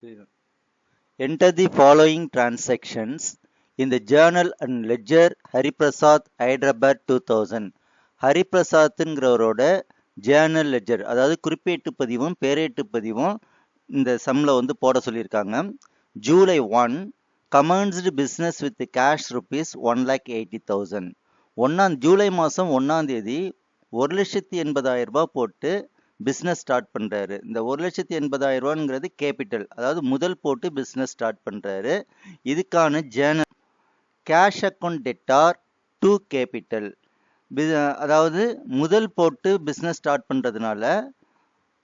Enter the following transactions in the journal and ledger Hariprasad Hyderabad 2000. ஹரிபிரசாத்ங்கிறவரோட journal ledger, அதாவது குறிப்பேட்டு பதிவும் பேரேட்டு பதிவும் இந்த சம்மில் வந்து போட சொல்லியிருக்காங்க. July 1 commenced business with cash rupees 1,80,000. July மாதம் 1 1,80,000 ரூபாய் போட்டு பிஸ்னஸ் ஸ்டார்ட் பண்ணுறாரு. இந்த 1,80,000 ரூபாங்கிறது கேபிட்டல், அதாவது முதல் போட்டு பிஸ்னஸ் ஸ்டார்ட் பண்ணுறாரு. இதுக்கான journal cash account debtor to capital, அதாவது முதல் போட்டு பிஸ்னஸ் ஸ்டார்ட் பண்ணுறதுனால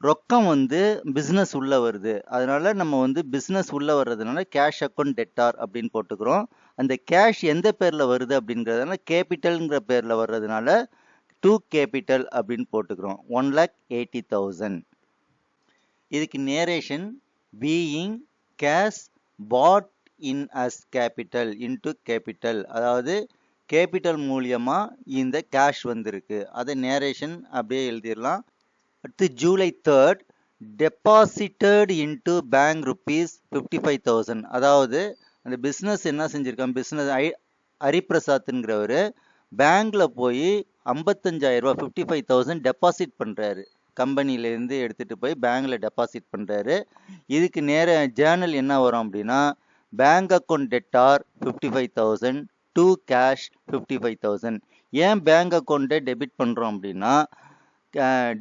ரொக்கம் வந்து பிஸ்னஸ் உள்ளே வருது. அதனால நம்ம வந்து பிஸ்னஸ் உள்ளே வர்றதுனால கேஷ் அக்கௌண்ட் டெட்டார் அப்படின்னு போட்டுக்கிறோம். அந்த கேஷ் எந்த பேரில் வருது அப்படிங்கிறதுனால கேபிட்டல்ங்கிற பேரில் வர்றதுனால டு கேபிட்டல் அப்படின்னு போட்டுக்கிறோம். 1,80,000. இதுக்கு narration being cash pot in us capital into capital, அதாவது கேபிட்டல் மூலியமா இந்த கேஷ் வந்திருக்கு. அதை நேரேஷன் அப்படியே எழுதிடலாம். அடுத்து July 3 deposited into bank rupees 55,000. அதாவது அந்த பிஸ்னஸ் என்ன செஞ்சிருக்கான், பிஸ்னஸ் ஹரிபிரசாத்ங்கிறவர் பேங்க்ல போய் 55,000 ரூபாய் 55,000 டெபாசிட் பண்றாரு. கம்பெனிலேருந்து எடுத்துட்டு போய் பேங்க்ல டெபாசிட் பண்றாரு. இதுக்கு நேர ஜேர்னல் என்ன வரும் அப்படின்னா bank account debtor 55,000 to cash 55,000. ஏன் பேங்க் அக்கௌண்ட்டை டெபிட் பண்றோம் அப்படின்னா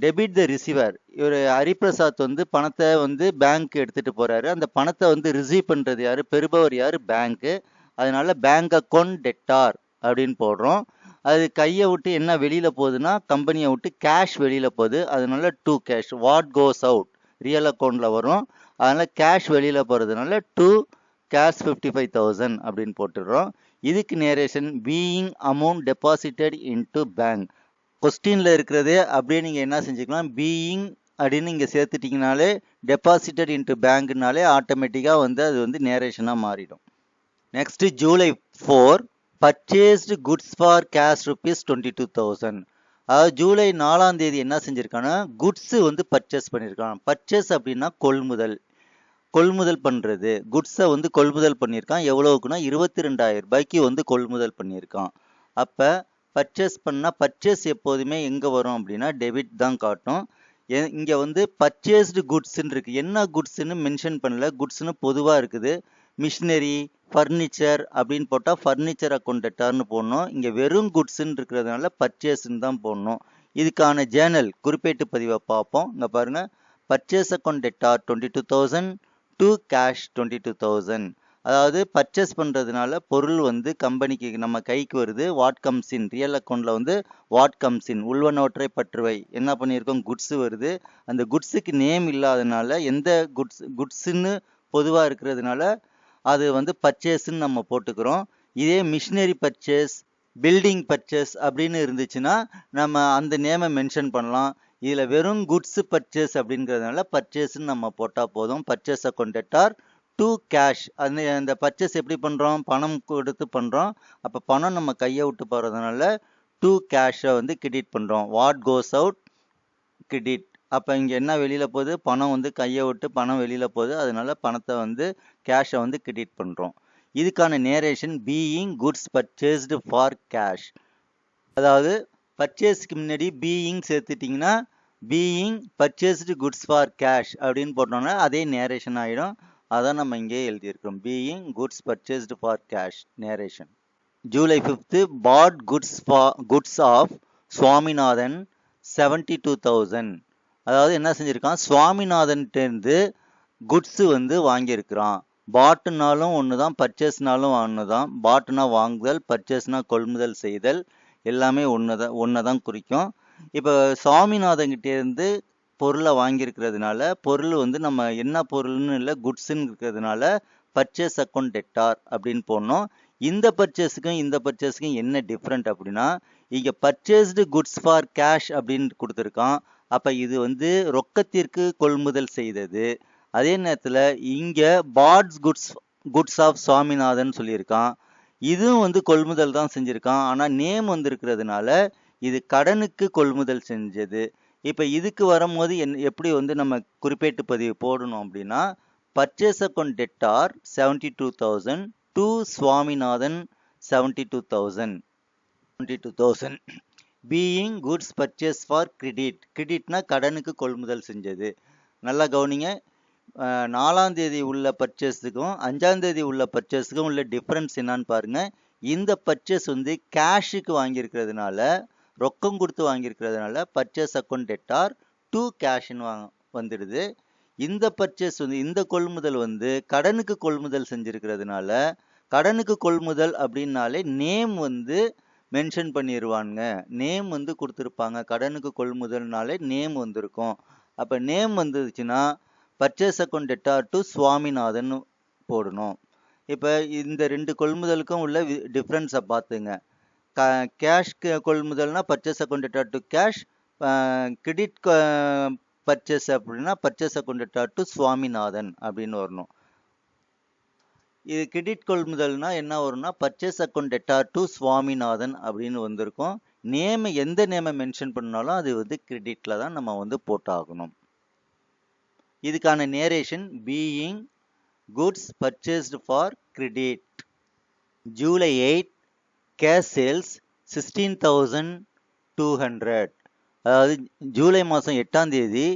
டெபிட் த ரிசீவர், இவர் ஹரிபிரசாத் வந்து பணத்தை வந்து பேங்க் எடுத்துட்டு போறாரு. அந்த பணத்தை வந்து ரிசீவ் பண்றது யாரு, பெறுபவர் யாரு, பேங்க்கு. அதனால பேங்க் அக்கௌண்ட் டெட்டார் அப்படின்னு போடுறோம். அது கையை விட்டு என்ன வெளியில போகுதுன்னா கம்பெனியை விட்டு கேஷ் வெளியில போகுது. அதனால to cash, what goes out real அக்கௌண்ட்ல வரும். அதனால கேஷ் வெளியில போறதுனால டு கேஷ் 55,000 அப்படின்னு போட்டுடுறோம். இதுக்கு narration being amount deposited into bank. கொஸ்டின்ல இருக்கிறதே அப்படியே நீங்க என்ன செஞ்சுக்கலாம், பீயிங் அப்படின்னு நீங்க சேர்த்துட்டீங்கனாலே டெபாசிட்டட் இன்டு பேங்க்னாலே ஆட்டோமேட்டிக்கா வந்து அது வந்து நேரேஷனா மாறிடும். Next July 4 purchased goods for cash rupees 22,000. அதாவது ஜூலை 4 என்ன செஞ்சிருக்கான்னா குட்ஸ் வந்து பர்ச்சேஸ் பண்ணியிருக்கான். பர்ச்சேஸ் அப்படின்னா கொள்முதல் பண்றது. குட்ஸை வந்து கொள்முதல் பண்ணியிருக்கான். எவ்வளவுக்குன்னா 22,000 ரூபாய்க்கு வந்து கொள்முதல் பண்ணியிருக்கான். அப்ப பர்ச்சேஸ் பண்ணா பர்ச்சேஸ் எப்போதுமே எங்க வரும் அப்படின்னா டெபிட் தான் காட்டும். இங்க வந்து பர்ச்சேஸ்டு குட்ஸ்ன்னு இருக்கு. என்ன குட்ஸ்ன்னு மென்ஷன் பண்ணல, குட்ஸ்ன்னு பொதுவா இருக்குது. மிஷினரி, ஃபர்னிச்சர் அப்படின்னு போட்டால் ஃபர்னிச்சர் அக்கௌண்ட் டெட்டார்னு போடணும். இங்கே வெறும் குட்ஸ்ன்னு இருக்கிறதுனால பர்ச்சேஸ்ன்னு தான் போடணும். இதுக்கான ஜேர்னல் குறிப்பேட்டு பதிவை பார்ப்போம். இங்கே பாருங்க, purchase account debtor 22,000 to cash 22,000. அதாவது பர்ச்சேஸ் பண்ணுறதுனால பொருள் வந்து கம்பெனிக்கு நம்ம கைக்கு வருது. வாட் கம்ஸ் இன், ரியல் அக்கௌண்ட்டில் வந்து வாட் கம்ஸ் இன், உள்வனவற்றை பற்றுவை என்ன பண்ணியிருக்கோம், குட்ஸ் வருது. அந்த குட்ஸுக்கு நேம் இல்லாதனால எந்த குட்ஸ்ன்னு பொதுவாக இருக்கிறதுனால அது வந்து பர்ச்சேஸ்ன்னு நம்ம போட்டுக்கிறோம். இதே மிஷினரி பர்ச்சேஸ், பில்டிங் பர்ச்சேஸ் அப்படின்னு இருந்துச்சுன்னா நம்ம அந்த நேமை மென்ஷன் பண்ணலாம். இதில் வெறும் குட்ஸ் பர்ச்சேஸ் அப்படிங்கிறதுனால பர்ச்சேஸ்ன்னு நம்ம போட்டால் போதும். Purchase account debtor to cash. அந்த பர்ச்சேஸ் எப்படி பண்ணுறோம், பணம் கொடுத்து பண்ணுறோம். அப்போ பணம் நம்ம கையை விட்டு போகிறதுனால டு கேஷை வந்து கிரெடிட் பண்ணுறோம். What goes out credit. அப்போ இங்கே என்ன வெளியில் போகுது, பணம் வந்து கையை விட்டு பணம் வெளியில் போகுது. அதனால பணத்தை வந்து கேஷை வந்து கிரெடிட் பண்ணுறோம். இதுக்கான narration being goods purchased for cash. அதாவது பர்ச்சேஸ்க்கு முன்னாடி பீயிங் சேர்த்துட்டிங்கன்னா being purchased goods for cash அப்படின்னு போட்டோம்னா அதே நேரேஷன் ஆகிடும். அதான் நம்ம இங்கே எழுதியிருக்கிறோம், being goods purchased for cash narration. July 5 bought goods of Swaminathan 72,000. அதாவது என்ன செஞ்சிருக்கான், சுவாமிநாதன்கிட்டேருந்து குட்ஸு வந்து வாங்கியிருக்கிறான். பாட்டுனாலும் ஒன்று தான், பர்ச்சேஸ்னாலும் ஒன்று தான். பாட்டுனா வாங்குதல், பர்ச்சேஸ்னா கொள்முதல் செய்தல், எல்லாமே ஒன்று தான் குறிக்கும். இப்போ சுவாமிநாதன்கிட்டேருந்து பொருளை வாங்கியிருக்கிறதுனால பொருள் வந்து நம்ம என்ன பொருள்னு இல்லை குட்ஸுன்னு இருக்கிறதுனால பர்ச்சேஸ் அக்கௌண்ட் டெட்டார் அப்படின்னு போடணும். இந்த பர்ச்சேஸுக்கும் இந்த பர்ச்சேஸுக்கும் என்ன டிஃப்ரெண்ட் அப்படின்னா இங்கே பர்ச்சேஸ்டு குட்ஸ் ஃபார் கேஷ் அப்படின்னு கொடுத்துருக்கான். அப்போ இது வந்து ரொக்கத்திற்கு கொள்முதல் செய்தது. அதே நேரத்தில் இங்கே பாட்ஸ் குட்ஸ் ஆஃப் சுவாமிநாதன் சொல்லியிருக்கான். இதுவும் வந்து கொள்முதல் தான் செஞ்சுருக்கான். ஆனால் நேம் வந்து இருக்கிறதுனால இது கடனுக்கு கொள்முதல் செஞ்சது. இப்போ இதுக்கு வரும்போது எப்படி வந்து நம்ம குறிப்பேட்டு பதிவு போடணும் அப்படின்னா purchase account debtor 72,000, to Swaminathan 72,000. Being goods purchase for credit. கிரெடிட்னா கடனுக்கு கொள்முதல் செஞ்சது. நல்லா கவனிங்க. 4ஆம் தேதி உள்ள பர்ச்சேஸுக்கும் 5ஆம் தேதி உள்ள பர்ச்சேஸுக்கும் உள்ள டிஃப்ரென்ஸ் என்னன்னு பாருங்க. இந்த பர்ச்சேஸ் வந்து கேஷுக்கு வாங்கியிருக்கிறதுனால, ரொக்கம் கொடுத்து வாங்கியிருக்கிறதுனால பர்ச்சேஸ் அக்கௌண்ட் டெட்டார் டு கேஷ்னு வந்துடுது. இந்த பர்ச்சேஸ் வந்து இந்த கொள்முதல் வந்து கடனுக்கு கொள்முதல் செஞ்சிருக்கிறதுனால, கடனுக்கு கொள்முதல் அப்படின்னாலே நேம் வந்து மென்ஷன் பண்ணிடுவாங்க. நேம் வந்து கொடுத்துருப்பாங்க. கடனுக்கு கொள்முதல்னாலே நேம் வந்திருக்கும். அப்போ நேம் வந்துச்சுன்னா purchase account debtor to Swaminathan போடணும். இப்போ இந்த 2 கொள்முதலுக்கும் உள்ள டிஃப்ரென்ஸை பார்த்துங்க. கேஷ் கொள்முதல்னா purchase account debtor to cash, credit purchase அப்படின்னா purchase account debtor to Swaminathan அப்படின்னு வரணும். இது கிரெடிட் கொள்முதல்னா என்ன வரும்னா purchase account debtor to Swaminathan அப்படின்னு வந்திருக்கும். நேம் எந்த நேமை மென்ஷன் பண்ணாலும் அது வந்து கிரெடிட்ல தான் நம்ம வந்து போட்டாகணும். இதுக்கான narration being goods purchased for credit. July 8 cash sales 16,200. அதாவது ஜூலை மாதம் 8ஆம் தேதி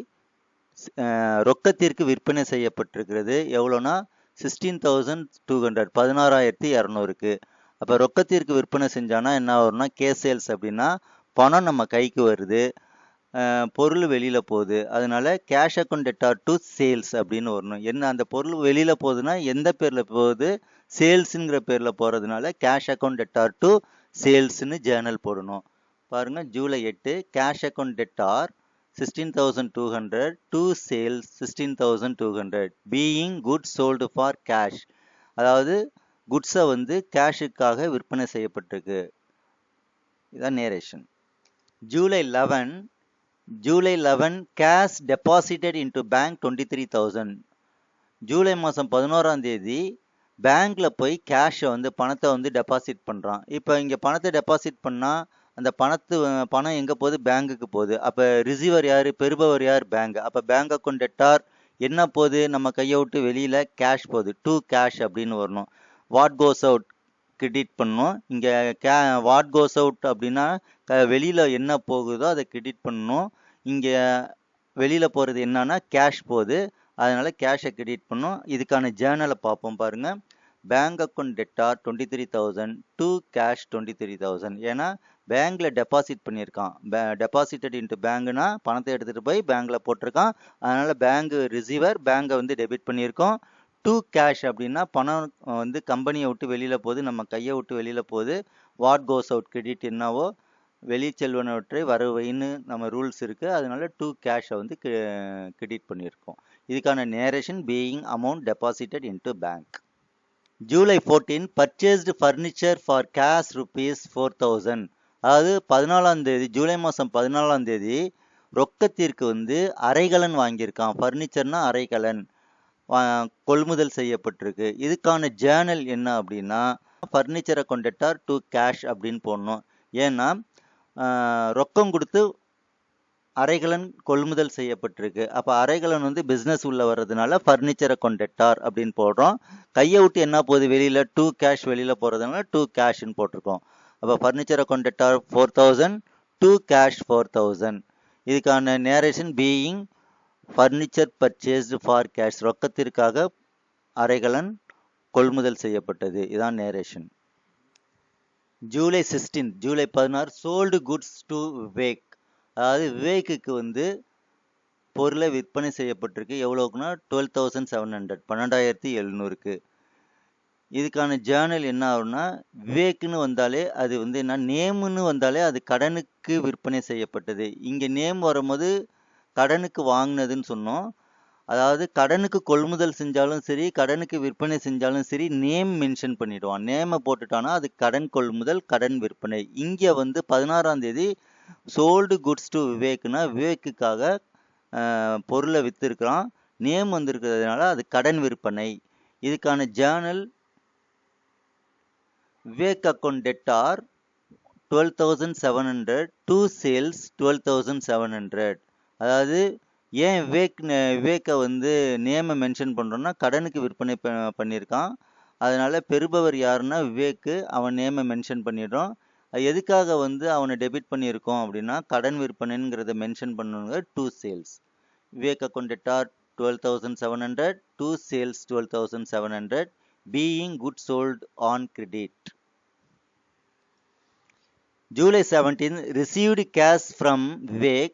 ரொக்கத்திற்கு விற்பனை செய்யப்பட்டிருக்கிறது. எவ்வளோனா 16,200, 16,200க்கு. அப்போ ரொக்கத்திற்கு விற்பனை செஞ்சானா என்ன வரும்னா கேஷ் சேல்ஸ் அப்படின்னா பணம் நம்ம கைக்கு வருது, பொருள் வெளியில் போகுது. அதனால cash account debtor to sales அப்படின்னு வரணும். என்ன அந்த பொருள் வெளியில் போகுதுன்னா எந்த பேரில் போகுது? சேல்ஸுங்கிற பேரில் போகிறதுனால கேஷ் அக்கௌண்ட் டெட்டார் டு சேல்ஸ்னு ஜேர்னல் போடணும். பாருங்க, July 8 cash account debtor 16,200 to sales 16,200. Being goods sold for cash. அதாவது குட்ஸை வந்து கேஷுக்காக விற்பனை செய்யப்பட்டிருக்கு. இதான் narration. July 11 cash deposited into bank 23,000. ஜூலை மாதம் 11ஆம் தேதி பேங்க்ல போய் கேஷை வந்து பணத்தை வந்து டெபாசிட் பண்ணுறான். இப்போ இங்கே பணத்தை டெபாசிட் பண்ணால் அந்த பணம் எங்கே போகுது? பேங்குக்கு போகுது. அப்போ ரிசீவர் யார்? பெறுபவர் யார்? பேங்க். அப்போ பேங்க் அக்கௌண்ட் டெட்டார் என்ன போகுது? நம்ம கையை விட்டு வெளியில் கேஷ் போகுது. டு கேஷ் அப்படின்னு வரணும். வாட் கோஸ் அவுட் கிரெடிட் பண்ணணும். இங்கே வாட் கோஸ் அவுட் அப்படின்னா வெளியில் என்ன போகுதோ அதை கிரெடிட் பண்ணணும். இங்கே வெளியில் போகிறது என்னன்னா கேஷ் போகுது. அதனால கேஷை கிரெடிட் பண்ணணும். இதுக்கான ஜேர்னலை பார்ப்போம் பாருங்க. Bank account debtor 23,000 to cash 23,000. ஏன்னா பேங்க்ல டெபாசிட் பண்ணியிருக்கான். டெபாசிட்டட் இன்ட்டு பேங்க்னா பணத்தை எடுத்துகிட்டு போய் பேங்க்ல போட்டிருக்கான். அதனால பேங்க் ரிசீவர் பேங்கை வந்து டெபிட் பண்ணியிருக்கோம். டு கேஷ் அப்படின்னா பணம் வந்து கம்பெனியை விட்டு வெளியில் போகுது, நம்ம கையை விட்டு வெளியில் போகுது. வாட் கோஸ் அவுட் கிரெடிட் என்னவோ வெளி செல்வனவற்றை வரவைன்னு நம்ம ரூல்ஸ் இருக்குது. அதனால டு கேஷை வந்து கிரெடிட் பண்ணியிருக்கோம். இதுக்கான narration being amount deposited into bank. July 14 purchased furniture for cash rupees 4,000. அதாவது 14ஆம் தேதி ஜூலை மாதம் 14ஆம் தேதி ரொக்கத்திற்கு வந்து அரைகலன் வாங்கியிருக்கான். ஃபர்னிச்சர்னா அரைகலன் கொள்முதல் செய்யப்பட்டிருக்கு. இதுக்கான ஜேர்னல் என்ன அப்படின்னா furniture account debtor to cash அப்படின்னு போடணும். ஏன்னா ரொக்கம் கொடுத்து அரைகலன் கொள்முதல் செய்யப்பட்டிருக்கு. அப்போ அரைகலன் வந்து பிஸ்னஸ் உள்ள வர்றதுனால ஃபர்னிச்சர் அக்கௌண்ட் டெட்டார் அப்படின்னு போடுறோம். கையை விட்டு என்ன போகுது? வெளியில் டு கேஷ் வெளியில் போகிறதுனால டு கேஷ்ன்னு போட்டிருக்கோம். அப்போ furniture account debtor 4,000 to cash 4,000. இதுக்கான narration being furniture purchased for cash. ரொக்கத்திற்காக அரைகலன் கொள்முதல் செய்யப்பட்டது. இதான் narration. July 16 sold goods to Vivek. அதாவது விவேக்குக்கு வந்து பொருளை விற்பனை செய்யப்பட்டிருக்கு. எவ்வளோக்குன்னா 12,700, 12,700க்கு. இதுக்கான ஜேர்னல் என்ன ஆகும்னா விவேக்னு வந்தாலே அது வந்து என்ன நேம்னு வந்தாலே அது கடனுக்கு விற்பனை செய்யப்பட்டது. இங்கே நேம் வரும்போது கடனுக்கு வாங்கினதுன்னு சொன்னோம். அதாவது கடனுக்கு கொள்முதல் செஞ்சாலும் சரி, கடனுக்கு விற்பனை செஞ்சாலும் சரி, நேம் மென்ஷன் பண்ணிடுவான். நேமை போட்டுட்டானா அது கடன் கொள்முதல், கடன் விற்பனை. இங்கே வந்து 16ஆம் தேதி சோல்டு குட்ஸ் டு விவேக்னா விவேக்குக்காக பொருளை விற்றுருக்கிறான். நேம் வந்திருக்கிறதுனால அது கடன் விற்பனை. இதுக்கான Journal Vivek account debtor 12,700 to sales 12,700. அதாவது ஏன் விவேக்கை வந்து நேமை மென்ஷன் பண்ணுறோன்னா கடனுக்கு விற்பனை பண்ணியிருக்கான். அதனால பெறுபவர் யாருன்னா விவேக்கு, அவன் நேமை மென்ஷன் பண்ணிடுறோம். எதுக்காக வந்து அவனை டெபிட் பண்ணியிருக்கோம் அப்படின்னா கடன் விற்பனைங்கிறத மென்ஷன் பண்ணுங்க. To sales. Vivek account debtor 12,700, to sales 12,700, being goods sold on credit. July 17 received cash from Vivek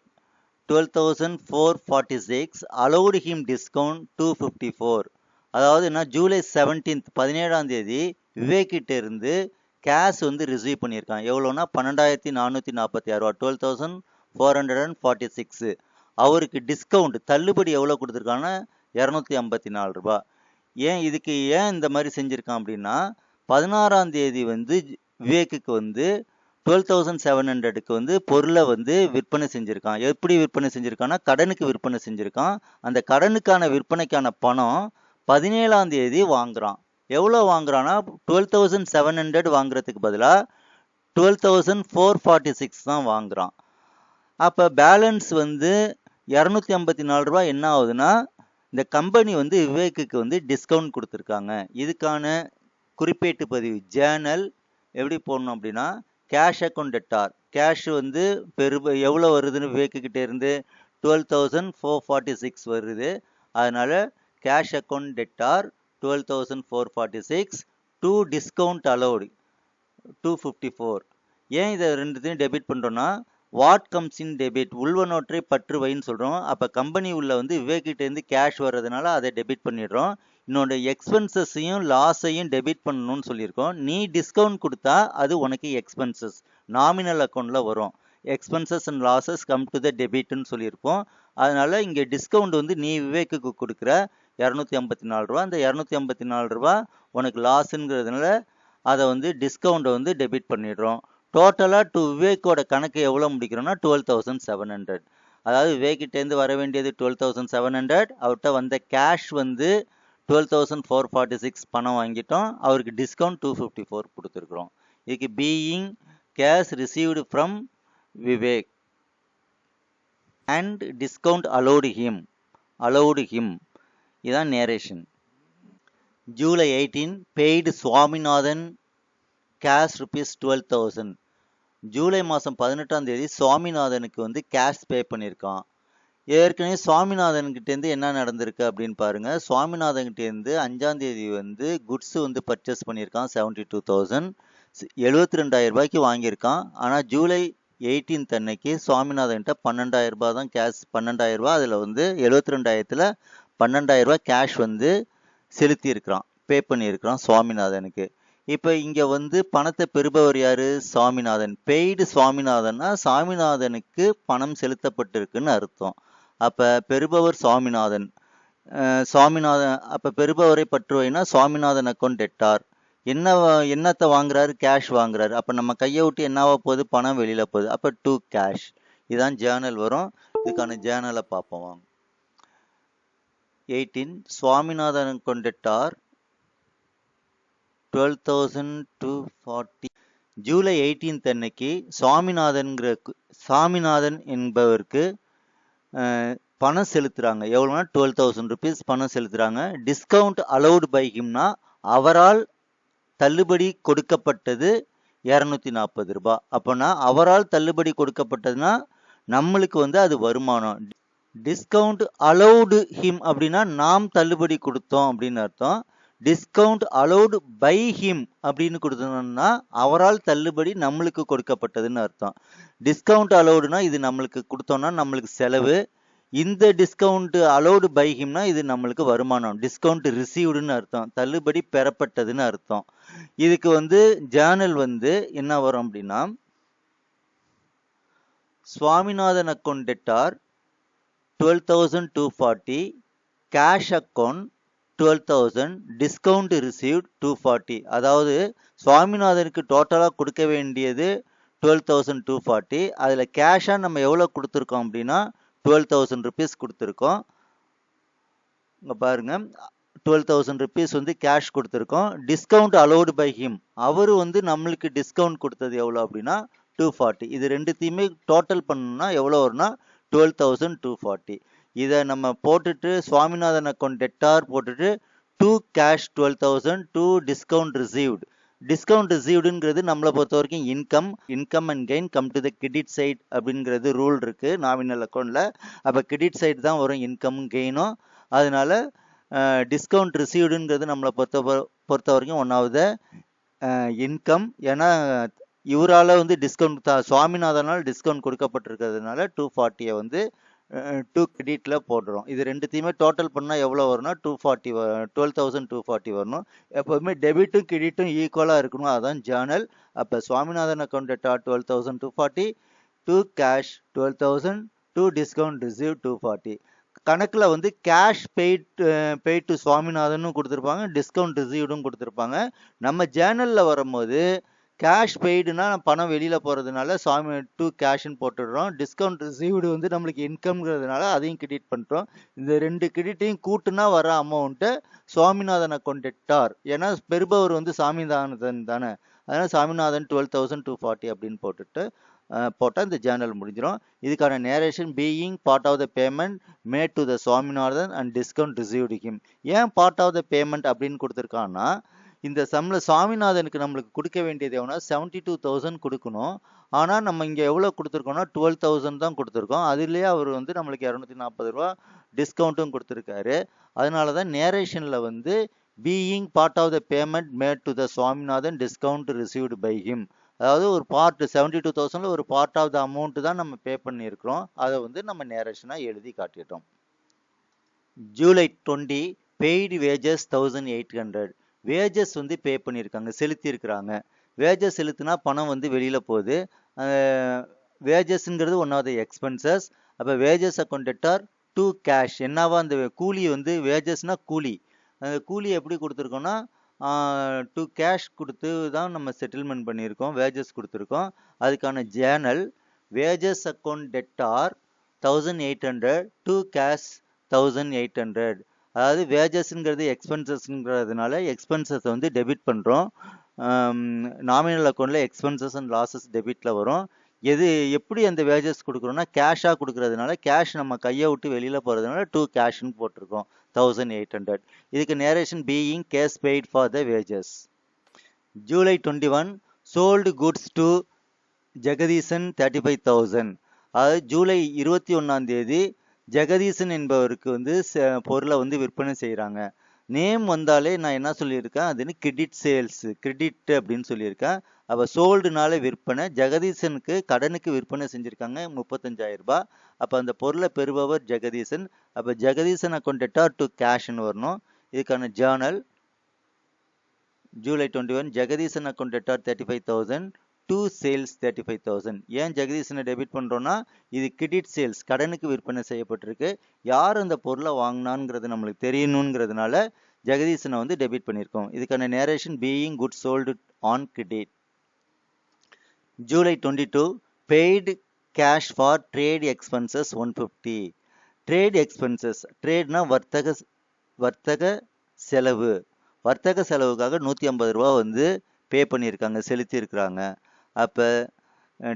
12,446, allowed him discount 254. அதாவது என்ன, ஜூலை 17 17ஆம் தேதி விவேக் கிட்ட இருந்து கேஷ் வந்து ரிசீவ் பண்ணியிருக்கான். எவ்வளோனா 12,446 ரூபா, 12,446. அவருக்கு டிஸ்கவுண்ட் தள்ளுபடி எவ்வளோ கொடுத்துருக்காங்கன்னா 254 ரூபா. இதுக்கு ஏன் இந்த மாதிரி செஞ்சுருக்கான் அப்படின்னா 16ஆம் தேதி வந்து விவேக்குக்கு வந்து 12,700க்கு வந்து பொருளை வந்து விற்பனை செஞ்சுருக்கான். எப்படி விற்பனை செஞ்சுருக்கான்னா கடனுக்கு விற்பனை செஞ்சுருக்கான். அந்த கடனுக்கான விற்பனைக்கான பணம் 17ஆம் தேதி வாங்குறான். எவ்வளோ வாங்குறான்னா 12,700 வாங்குறதுக்கு பதிலாக 12,446 தான் வாங்குறான். அப்போ பேலன்ஸ் வந்து 254 ரூபா என்ன ஆகுதுன்னா இந்த கம்பெனி வந்து விவேக்குக்கு வந்து டிஸ்கவுண்ட் கொடுத்துருக்காங்க. இதுக்கான குறிப்பேட்டு பதிவு ஜேர்னல் எப்படி போடணும் அப்படின்னா கேஷ் அக்கௌண்ட் டெட்டார். கேஷ் வந்து எவ்வளோ வருதுன்னு விவேக்குக்கிட்ட இருந்து 12,446 வருது. அதனால cash account debtor 12,446 to discount allowed 254. ஏன் இதை ரெண்டுத்தையும் டெபிட் பண்ணுறோன்னா வாட் கம்ஸ் இன் டெபிட், உள்வனொற்றை பற்று வைன்னு சொல்கிறோம். அப்போ கம்பெனி உள்ள வந்து விவேக்கிட்டேருந்து கேஷ் வர்றதுனால அதை டெபிட் பண்ணிடுறோம். இன்னொன்று எக்ஸ்பென்சஸையும் லாஸையும் டெபிட் பண்ணணும்னு சொல்லியிருக்கோம். நீ டிஸ்கவுண்ட் கொடுத்தா அது உனக்கு எக்ஸ்பென்சஸ் நாமினல் அக்கௌண்ட்டில் வரும். Expenses and losses come to the டெபிட்னு சொல்லியிருப்போம். அதனால் இங்கே டிஸ்கவுண்ட் வந்து நீ விவேக்குக்கு கொடுக்குற 254 ரூபா. அந்த 254 ரூபா உனக்கு லாஸுங்கிறதுனால அதை வந்து டிஸ்கவுண்ட்டை வந்து டெபிட் பண்ணிடுறோம். டோட்டலாக டு விவேக்கோட கணக்கு எவ்வளோ முடிக்கிறோன்னா 12,700. அதாவது விவேக்கிட்டேருந்து வர வேண்டியது 12,700, அவர்கிட்ட வந்த கேஷ் வந்து 12,446 பணம் வாங்கிட்டோம். அவருக்கு டிஸ்கவுண்ட் 254 கொடுத்துருக்குறோம். இதுக்கு being cash received from Vivek and discount allowed him. இதுதான் narration. July 18 paid Swaminathan cash ₹12,000. ஜூலை மாதம் 18ஆம் தேதி சுவாமிநாதனுக்கு வந்து கேஷ் பே பண்ணியிருக்கான். ஏற்கனவே சுவாமிநாதன்கிட்டேருந்து என்ன நடந்திருக்கு அப்படின்னு பாருங்க. சுவாமிநாதன்கிட்டேருந்து 5ஆம் தேதி வந்து குட்ஸ் வந்து பர்ச்சேஸ் பண்ணியிருக்கான் 72,000, 72,000 ரூபாய்க்கு வாங்கியிருக்கான். ஆனால் ஜூலை 18 அன்னைக்கு சுவாமிநாதன்கிட்ட 12,000 ரூபாய் தான் கேஷ், 12,000 ரூபாய். அதில் வந்து 72,000த்தில் 12,000 ரூபாய் கேஷ் வந்து செலுத்தியிருக்கிறான், பே பண்ணியிருக்கிறான் சுவாமிநாதனுக்கு. இப்போ இங்கே வந்து பணத்தை பெறுபவர் யாரு? சுவாமிநாதன். பெய்டு சுவாமிநாதன்னா சுவாமிநாதனுக்கு பணம் செலுத்தப்பட்டிருக்குன்னு அர்த்தம். அப்போ பெறுபவர் சுவாமிநாதன். அப்போ பெறுபவரை பற்றுவைனா சுவாமிநாதன் அக்கௌண்ட் டெட்டார். என்னத்தை வாங்குறாரு? கேஷ் வாங்குறாரு. அப்போ நம்ம கையை விட்டு என்னவா போகுது? பணம் வெளியில் போகுது. அப்போ டு கேஷ். இதுதான் ஜேர்னல் வரும். இதுக்கான ஜேர்னலை பார்ப்போம் வாங்க. 18 சுவாமிநாதன் அக்கௌண்ட் டெட்டார் 12,240. ஜூலை 18 அன்னைக்கு சாமிநாதன் என்பவருக்கு பணம் செலுத்துறாங்க. எவ்வளோனா 12,000 rupees பணம் செலுத்துறாங்க. டிஸ்கவுண்ட் அலௌடு பை ஹிம்னா அவரால் தள்ளுபடி கொடுக்கப்பட்டது 240 ரூபாய். அப்போனா அவரால் தள்ளுபடி கொடுக்கப்பட்டதுன்னா நம்மளுக்கு வந்து அது வருமானம். டிஸ்கவுண்ட் அலௌடு ஹிம் அப்படின்னா நாம் தள்ளுபடி கொடுத்தோம் அப்படின்னு அர்த்தம். டிஸ்கவுண்ட் அலௌடு பை ஹிம் அப்படின்னு கொடுத்தோம்னா அவரால் தள்ளுபடி நம்மளுக்கு கொடுக்கப்பட்டதுன்னு அர்த்தம். டிஸ்கவுண்ட் அலௌடுனா இது நம்மளுக்கு கொடுத்தோம்னா நம்மளுக்கு செலவு. இந்த டிஸ்கவுண்ட் அலௌடு பை ஹிம்னா இது நம்மளுக்கு வருமானம். டிஸ்கவுண்ட் ரிசீவ்டுன்னு அர்த்தம், தள்ளுபடி பெறப்பட்டதுன்னு அர்த்தம். இதுக்கு வந்து ஜேர்னல் வந்து என்ன வரும் அப்படின்னா Swaminathan account debtor 12,240, cash account 12,000, discount received 240. அதாவது சுவாமிநாதனுக்கு டோட்டலாக கொடுக்க வேண்டியது 12,240. அதில் கேஷாக நம்ம எவ்வளோ கொடுத்துருக்கோம் அப்படின்னா 12,000 rupees கொடுத்துருக்கோம். இங்கே பாருங்க, 12,000 rupees வந்து கேஷ் கொடுத்துருக்கோம். டிஸ்கவுண்ட் அலௌடு பை ஹிம், அவர் வந்து நம்மளுக்கு டிஸ்கவுண்ட் கொடுத்தது எவ்வளோ அப்படின்னா 240. இது ரெண்டுத்தையுமே டோட்டல் பண்ணணும்னா எவ்வளோ வரும்னா 12,240. இதை நம்ம போட்டுட்டு சுவாமிநாதன் அக்கௌண்ட் டெட்டார் போட்டுட்டு to cash 12,000 to discount received. Discount ரிசீவ்டுங்கிறது நம்மளை பொறுத்த வரைக்கும் income and gain come to the credit side அப்படிங்கிறது ரூல் இருக்கு நாமினல் அக்கௌண்ட்ல. அப்போ கிரெடிட் சைடு தான் வரும் இன்கமும் கெயினும். அதனால டிஸ்கவுண்ட் ரிசீவ்டுங்கிறது நம்மளை பொறுத்த வரைக்கும் ஒன்றாவது இன்கம். ஏன்னா இவரால் வந்து டிஸ்கவுண்ட் சுவாமிநாதனால் டிஸ்கவுண்ட் கொடுக்கப்பட்டிருக்கிறதுனால 240 வந்து டூ கிரெடிட்ல போடுறோம். இது ரெண்டுத்தையுமே டோட்டல் பண்ணால் எவ்வளோ வரும்னா 240 12,240 வரணும். எப்போதுமே டெபிட்டும் கிரெடிட்டும் ஈக்குவலாக இருக்கணும், அதுதான் ஜேர்னல். அப்போ Swaminathan account theta 12,240 to cash 12,000 to discount receive 240. கணக்கில் வந்து கேஷ் பெய்ட் டு சுவாமிநாதனும் கொடுத்துருப்பாங்க, டிஸ்கவுண்ட் ரிசீவ்டும் கொடுத்துருப்பாங்க. நம்ம ஜேர்னலில் வரும்போது கேஷ் பெய்டுனா பணம் வெளியில் போகிறதுனால சுவாமி டூ கேஷ்ன்னு போட்டுடுறோம். டிஸ்கவுண்ட் ரிசீவ்டு வந்து நம்மளுக்கு இன்கம்ங்கிறதுனால அதையும் கிரெடிட் பண்ணுறோம். இந்த ரெண்டு கிரெடிட்டையும் கூட்டுனா வர அமௌண்ட்டு சுவாமிநாதன் அக்கௌண்ட் டெட்டார். ஏன்னா பெறுபவர் வந்து சாமிநாதன் தானே, அதனால் சாமிநாதன் 12,240 அப்படின்னு போட்டால் இந்த ஜேர்னல் முடிஞ்சிடும். இதுக்கான narration being part of the payment made to the Swaminathan and discount received him. ஏன் பார்ட் ஆஃப் த பேமெண்ட் அப்படின்னு கொடுத்துருக்கான்னா, இந்த சம்மில் சுவாமிநாதனுக்கு நம்மளுக்கு கொடுக்க வேண்டியது எவ்வளோ 72,000 கொடுக்கணும். ஆனால் நம்ம இங்கே எவ்வளோ கொடுத்துருக்கோம்னா 12,000 தான் கொடுத்துருக்கோம். அதுலேயே அவர் வந்து நம்மளுக்கு 240 ரூபா டிஸ்கவுண்ட்டும் கொடுத்துருக்காரு. அதனால தான் நேரேஷனில் வந்து being part of the payment made to the Swaminathan discount received by him. அதாவது ஒரு பார்ட் 72,000 ஒரு பார்ட் ஆஃப் த அமௌண்ட் தான் நம்ம பே பண்ணியிருக்கிறோம். அதை வந்து நம்ம நேரேஷனாக எழுதி காட்டிட்டோம். July 20 paid wages 1,800. வேஜஸ் வந்து பே பண்ணியிருக்காங்க, செலுத்தியிருக்கிறாங்க. வேஜஸ் செலுத்தினா பணம் வந்து வெளியில் போகுது. வேஜஸ்ங்கிறது ஒன் ஆஃப் த எக்ஸ்பென்சஸ். அப்போ wages account debtor to cash. என்னவா அந்த கூலி வந்து வேஜஸ்னா கூலி. அந்த கூலி எப்படி கொடுத்துருக்கோன்னா டு கேஷ் கொடுத்து தான் நம்ம செட்டில்மெண்ட் பண்ணியிருக்கோம், வேஜஸ் கொடுத்துருக்கோம். அதுக்கான Journal wages account debtor 1,800 to cash 1,800. அதாவது வேஜஸ்ங்கிறது எக்ஸ்பென்சஸ்ங்கிறதுனால எக்ஸ்பென்சஸ் வந்து டெபிட் பண்ணுறோம். நாமினல் அக்கௌண்ட்டில் எக்ஸ்பென்சஸ் அண்ட் லாஸஸ் டெபிட்டில் வரும். எப்படி அந்த வேஜஸ் கொடுக்குறோன்னா கேஷாக கொடுக்கறதுனால கேஷ் நம்ம கையை விட்டு வெளியில் போகிறதுனால டூ கேஷ்ன்னு போட்டிருக்கோம் 1,800. இதுக்கு narration being cash paid for the wages. July 21 sold goods to Jagadeesan 35,000. அதாவது ஜூலை 21 ஜெகதீசன் என்பவருக்கு வந்து பொருளை வந்து விற்பனை செய்கிறாங்க. நேம் வந்தாலே நான் என்ன சொல்லியிருக்கேன், அதுன்னு கிரெடிட் சேல்ஸ், கிரெடிட் அப்படின்னு சொல்லியிருக்கேன். அப்போ சோல்டுனால விற்பனை, ஜெகதீசனுக்கு கடனுக்கு விற்பனை செஞ்சுருக்காங்க 35,000 ரூபாய். அப்போ அந்த பொருளை பெறுபவர் ஜெகதீசன். அப்போ ஜெகதீசன் அக்கௌண்ட் டெட்டார் டு கேஷ்ன்னு வரணும். இதுக்கான Journal July 21 Jagadeesan account debtor 35,000 to sales 35,000. ஏன் ஜெகதீசனை டெபிட் பண்ணுறோன்னா இது கிரெடிட் சேல்ஸ், கடனுக்கு விற்பனை செய்யப்பட்டிருக்கு. யார் அந்த பொருளை வாங்கினான்ங்கிறது நம்மளுக்கு தெரியணுங்கிறதுனால ஜெகதீசனை வந்து டெபிட் பண்ணியிருக்கோம். இதுக்கான narration being good sold on credit. July 22 paid cash for trade expenses 150. Trade expenses, ட்ரேட்னா வர்த்தக செலவு. வர்த்தக செலவுக்காக 150 ரூபா வந்து பே பண்ணியிருக்காங்க, செலுத்தியிருக்கிறாங்க. அப்போ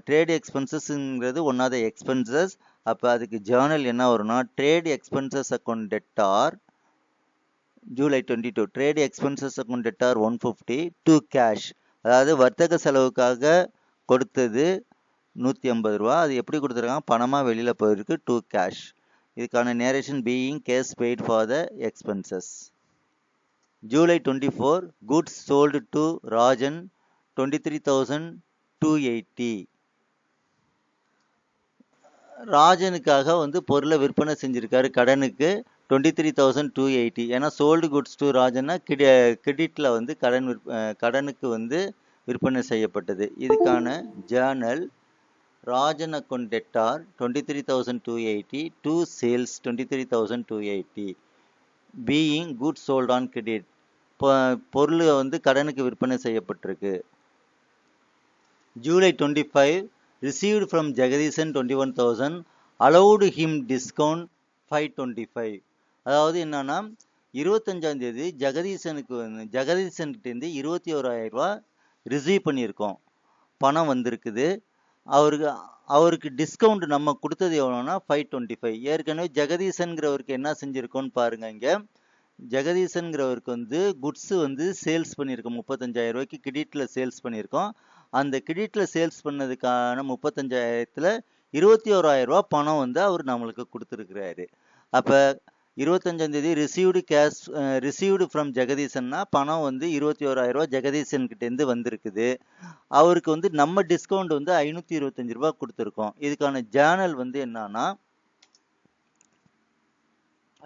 ட்ரேட் எக்ஸ்பென்சஸ்ங்கிறது ஒன் ஆஃப் த எக்ஸ்பென்சஸ். அப்போ அதுக்கு ஜேர்னல் என்ன வரும்னா trade expenses account debtor July 22 trade expenses account debtor 150 to cash. அதாவது வர்த்தக செலவுக்காக கொடுத்தது 150 ரூபா. அது எப்படி கொடுத்துருக்காங்க, பணமாக வெளியில் போயிருக்கு, டு கேஷ். இதுக்கான narration being cash paid for the expenses. July 24 goods sold to Rajan 23,280. ராஜனுக்காக வந்து பொருளை விற்பனை செஞ்சிருக்காரு கடனுக்கு 23,280. ஏன்னா சோல்டு குட்ஸ் டு ராஜன்னா கிரெடிட்டில் வந்து கடனுக்கு வந்து விற்பனை செய்யப்பட்டது. இதுக்கான Journal Rajan account debtor 23,280 to sales 23,280. Being good sold on credit, பொருள் வந்து கடனுக்கு விற்பனை செய்யப்பட்டிருக்கு. July 25 received from Jagadeesan 21,000 allowed him discount 525. அதாவது என்னன்னா 25 ஜெகதீசன்கிட்டேருந்து 21,000 ரூபாய் ரிசீவ் பண்ணியிருக்கோம், பணம் வந்திருக்குது. அவருக்கு அவருக்கு டிஸ்கவுண்ட் நம்ம கொடுத்தது எவ்வளோன்னா 525. ஏற்கனவே ஜெகதீசன்கிறவருக்கு என்ன செஞ்சுருக்கோன்னு பாருங்க. இங்கே ஜெகதீசன்கிறவருக்கு வந்து குட்ஸு வந்து சேல்ஸ் பண்ணியிருக்கோம் 35,000 ரூபாய்க்கு கிரெடிட்டில் சேல்ஸ் பண்ணியிருக்கோம். அந்த கிரெடிட்டில் சேல்ஸ் பண்ணதுக்கான 35,000த்தில் 21,000 ரூபா பணம் வந்து அவர் நம்மளுக்கு கொடுத்துருக்குறாரு. அப்போ 25ஆம் தேதி ரிசீவ்டு ஃப்ரம் ஜெகதீசன்னா பணம் வந்து 21,000 ரூபா ஜெகதீசன் கிட்டேருந்து வந்திருக்குது. அவருக்கு வந்து நம்ம டிஸ்கவுண்ட் வந்து 525 ரூபா கொடுத்துருக்கோம். இதுக்கான ஜேர்னல் வந்து என்னன்னா,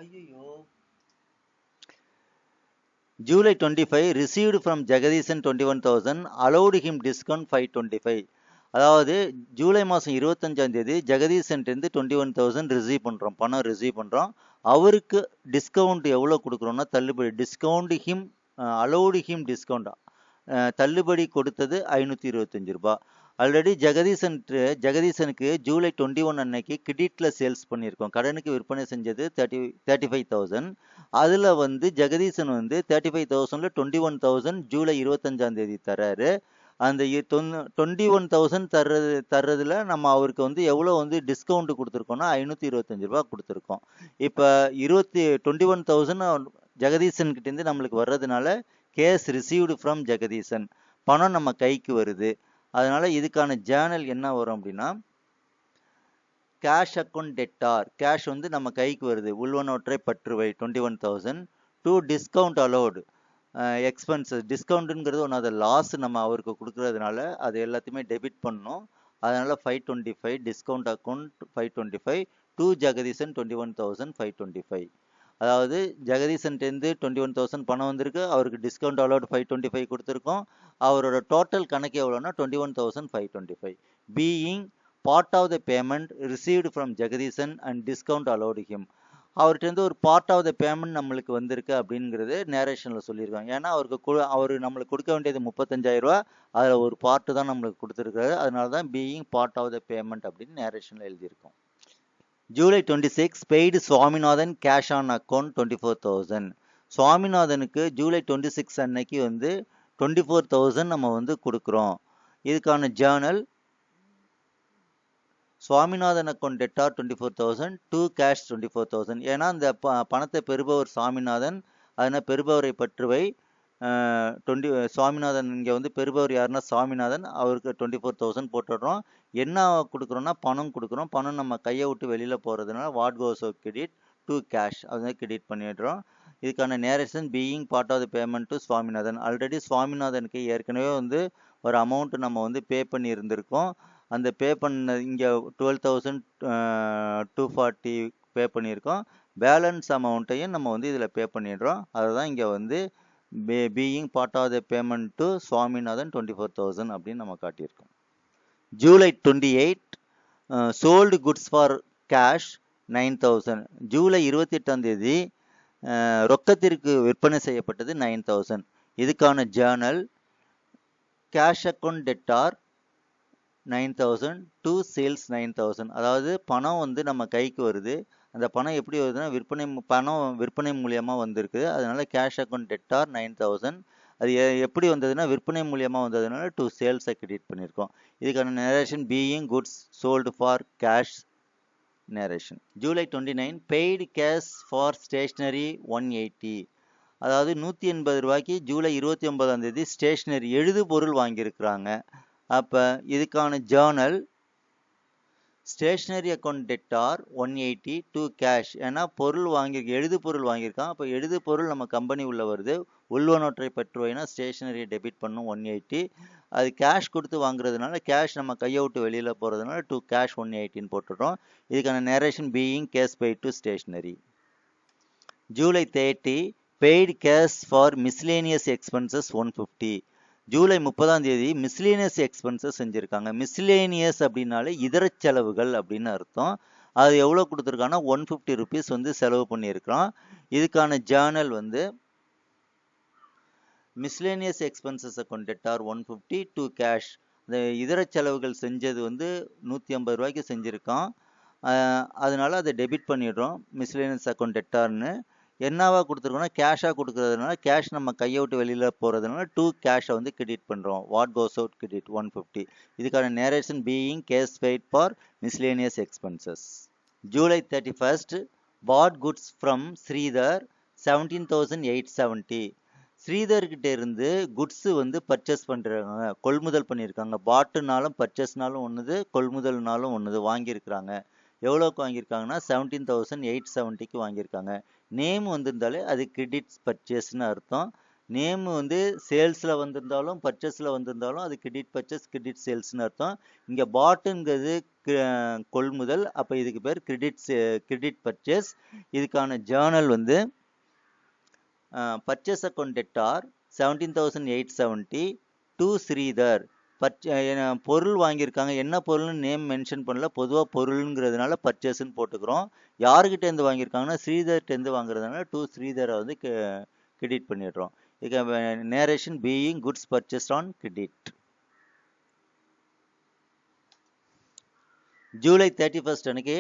ஐயோ, July 25 received from Jagadisan 21,000 allowed him discount 525. அதாவது ஜூலை மாதம் 25ஆம் தேதி ஜெகதீசன்ட்டு 21,000 ரிசீவ் பண்ணுறோம், பணம் ரிசீவ் பண்ணுறோம். அவருக்கு டிஸ்கவுண்ட் எவ்வளோ கொடுக்குறோம்னா தள்ளுபடி discount him allowed him discount தள்ளுபடி கொடுத்தது 525 ரூபா. ஆல்ரெடி ஜெகதீசனுக்கு ஜூலை 21 அன்னைக்கு கிரெடிட்டில் சேல்ஸ் பண்ணியிருக்கோம். கடனுக்கு விற்பனை செஞ்சது 35,000. அதில் வந்து ஜெகதீசன் வந்து 35,000ல் 21,000 ஜூலை 25ஆம் தேதி தராரு. அந்த 21,000 தர்றதுல நம்ம அவருக்கு வந்து எவ்வளோ வந்து டிஸ்கவுண்ட் கொடுத்துருக்கோம்னா 525 ரூபா கொடுத்துருக்கோம். இப்போ 21,000 ஜெகதீசன் கிட்டேருந்து நம்மளுக்கு வர்றதுனால கேஸ் ரிசீவ்டு ஃப்ரம் ஜெகதீசன், பணம் நம்ம கைக்கு வருது. அதனால இதுக்கான ஜேர்னல் என்ன வரும் அப்படின்னா, கேஷ் அக்கௌண்ட் டெட்டார், கேஷ் வந்து நம்ம கைக்கு வருது, உள்வனொற்றை பற்றுவை 21,000 டு டிஸ்கவுண்ட் அலோடு எக்ஸ்பென்சஸ். டிஸ்கவுண்ட்டுங்கிறது ஒன்று, அதை லாஸ் நம்ம அவருக்கு கொடுக்கறதுனால அது எல்லாத்தையுமே டெபிட் பண்ணணும். அதனால 525 டிஸ்கவுண்ட் அக்கௌண்ட் 525 டு ஜெகதீசன் 21,525. அதாவது ஜெகதீசன்டேருந்து 21,000 பணம் வந்திருக்கு, அவருக்கு டிஸ்கவுண்ட் அலோட் 525 கொடுத்துருக்கோம். அவரோட டோட்டல் கணக்கு எவ்வளோன்னா 21,525. Being part of the payment received from Jagadeesan and discount allowed him. அவர்கிட்ட ஒரு பார்ட் ஆஃப் த பேமெண்ட் நம்மளுக்கு வந்திருக்கு அப்படிங்கிறது நேரேஷனில் சொல்லியிருக்காங்க. ஏன்னா அவர் நம்மளுக்கு கொடுக்க வேண்டியது 35,000 ரூபா, அதில் ஒரு பார்ட்டு தான் நம்மளுக்கு கொடுத்துருக்காரு. அதனால தான் being part of the payment அப்படின்னு நேரேஷனில் எழுதியிருக்கோம். July 26 paid Swaminathan cash on account 24,000. சுவாமிநாதனுக்கு ஜூலை 26 அன்னைக்கு வந்து 24,000 நம்ம வந்து கொடுக்குறோம். இதுக்கான journal Swaminathan account debtor 24,000 to cash 24,000. ஏன்னா அந்த பணத்தை பெறுபவர் சுவாமிநாதன், அதனால் பெறுபவரை பற்றுவை சுவாமிநாதன். இங்கே வந்து பெறுபவர் யாருன்னா சுவாமிநாதன், அவருக்கு 24,000 போட்டுடுறோம். என்ன கொடுக்குறோன்னா பணம் கொடுக்குறோம். பணம் நம்ம கையை விட்டு வெளியில் போகிறதுனால what goes credit to cash, அதை கிரெடிட் பண்ணிடுறோம். இதுக்கான narration being part of the payment to Swaminathan. Already சுவாமிநாதனுக்கு ஏற்கனவே வந்து ஒரு அமௌண்ட் நம்ம வந்து பே பண்ணி இருந்திருக்கோம். அந்த பே பண்ண இங்கே 12,240 பே பண்ணியிருக்கோம். பேலன்ஸ் அமௌண்ட்டையும் நம்ம வந்து இதில் பே பண்ணிடுறோம். அதுதான் இங்கே வந்து being part of the payment to Swaminathan 24,000 அப்படின்னு நம்ம காட்டியிருக்கோம். July 28 sold goods for cash 9,000. ஜூலை 28ஆம் தேதி ரொக்கத்திற்கு விற்பனை செய்யப்பட்டது 9,000. இதுக்கான journal cash account debtor 9,000 to sales 9,000. அதாவது பணம் வந்து நம்ம கைக்கு வருது, அந்த பணம் எப்படி வருதுன்னா விற்பனை மூலியமாக வந்திருக்கு. அதனால கேஷ் அக்கௌண்ட் டெட்டார் 9,000. அது எப்படி வந்ததுன்னா விற்பனை மூலியமாக வந்ததுனால டு சேல்ஸை கிரெடிட் பண்ணியிருக்கோம். இதுக்கான narration being goods sold for cash narration. July 29 paid cash for stationery 180. அதாவது 180 ரூபாய்க்கு ஜூலை 29ஆம் தேதி ஸ்டேஷ்னரி எழுது பொருள் வாங்கியிருக்கிறாங்க. அப்போ இதுக்கான Journal stationery account debtor 180 to cash. ஏன்னா எழுது பொருள் வாங்கியிருக்கான். அப்போ எழுது பொருள் நம்ம கம்பெனி உள்ள வருது, உள்வனொற்றை பற்றுவைனா ஸ்டேஷ்னரியை டெபிட் பண்ணும் 180. அது கேஷ் கொடுத்து வாங்குறதுனால கேஷ் நம்ம கையை விட்டு வெளியில் போகிறதுனால டு கேஷ் 180ன்னு போட்டுடுறோம். இதுக்கான narration being cash paid to stationery. July 30 paid cash for miscellaneous expenses 150. ஜூலை 30ஆம் தேதி மிஸ்லேனியஸ் எக்ஸ்பென்சஸ் செஞ்சுருக்காங்க. மிஸ்லேனியஸ் அப்படின்னாலே இதர செலவுகள் அப்படின்னு அர்த்தம். அது எவ்வளோ கொடுத்துருக்காங்கன்னா 150 ருபீஸ் வந்து செலவு பண்ணியிருக்கிறோம். இதுக்கான ஜேர்னல் வந்து miscellaneous expenses account debtor 150 to cash. இந்த இதர செலவுகள் செஞ்சது வந்து 150 ரூபாய்க்கு செஞ்சுருக்கோம். அதனால அதை டெபிட் பண்ணிடுறோம் மிஸ்லேனியஸ் அக்கௌண்ட் டெட்டார்னு. என்னவா கொடுத்துருக்கோம்னா கேஷாக கொடுக்கறதுனால கேஷ் நம்ம கையை விட்டு வெளியில் போகிறதுனால டூ கேஷை வந்து கிரெடிட் பண்ணுறோம். What goes out credit 150. இதுக்கான narration being cash paid for miscellaneous expenses. July 31st bought goods from Sridhar 17,870. ஸ்ரீதர்கிட்ட இருந்து குட்ஸ் வந்து பர்ச்சேஸ் பண்ணுறாங்க, கொள்முதல் பண்ணியிருக்காங்க. பாட்டுனாலும் பர்ச்சேஸ்னாலும் ஒன்றுது, கொள்முதல்னாலும் ஒன்றுது, வாங்கியிருக்கிறாங்க. எவ்வளோக்கு வாங்கியிருக்காங்கன்னா 17,870க்கு வாங்கியிருக்காங்க. நேம் வந்திருந்தாலே அது கிரெடிட்ஸ் பர்ச்சேஸ்னு அர்த்தம். நேம் வந்து சேல்ஸில் வந்திருந்தாலும் பர்ச்சேஸில் வந்திருந்தாலும் அது கிரெடிட் பர்ச்சேஸ் கிரெடிட் சேல்ஸ்னு அர்த்தம். இங்கே பாட்டுங்கிறது கொள்முதல், அப்போ இதுக்கு பேர் கிரெடிட் பர்ச்சேஸ். இதுக்கான ஜேர்னல் வந்து purchase account debtor 17,870 to Sridhar. பொருள் வாங்கியிருக்காங்க, என்ன பொருள்னு நேம் மென்ஷன் பண்ணல, பொதுவாக பொருளுங்கிறதுனால பர்ச்சேஸ்ன்னு போட்டுக்கிறோம். யாருக்கிட்டேருந்து வாங்கியிருக்காங்கன்னா ஸ்ரீதர்கிட்டேருந்து வாங்குறதுனால டூ ஸ்ரீதரை வந்து கிரெடிட் பண்ணிடுறோம். இதுக்கு narration being goods purchase on credit. July 31st அன்னைக்கு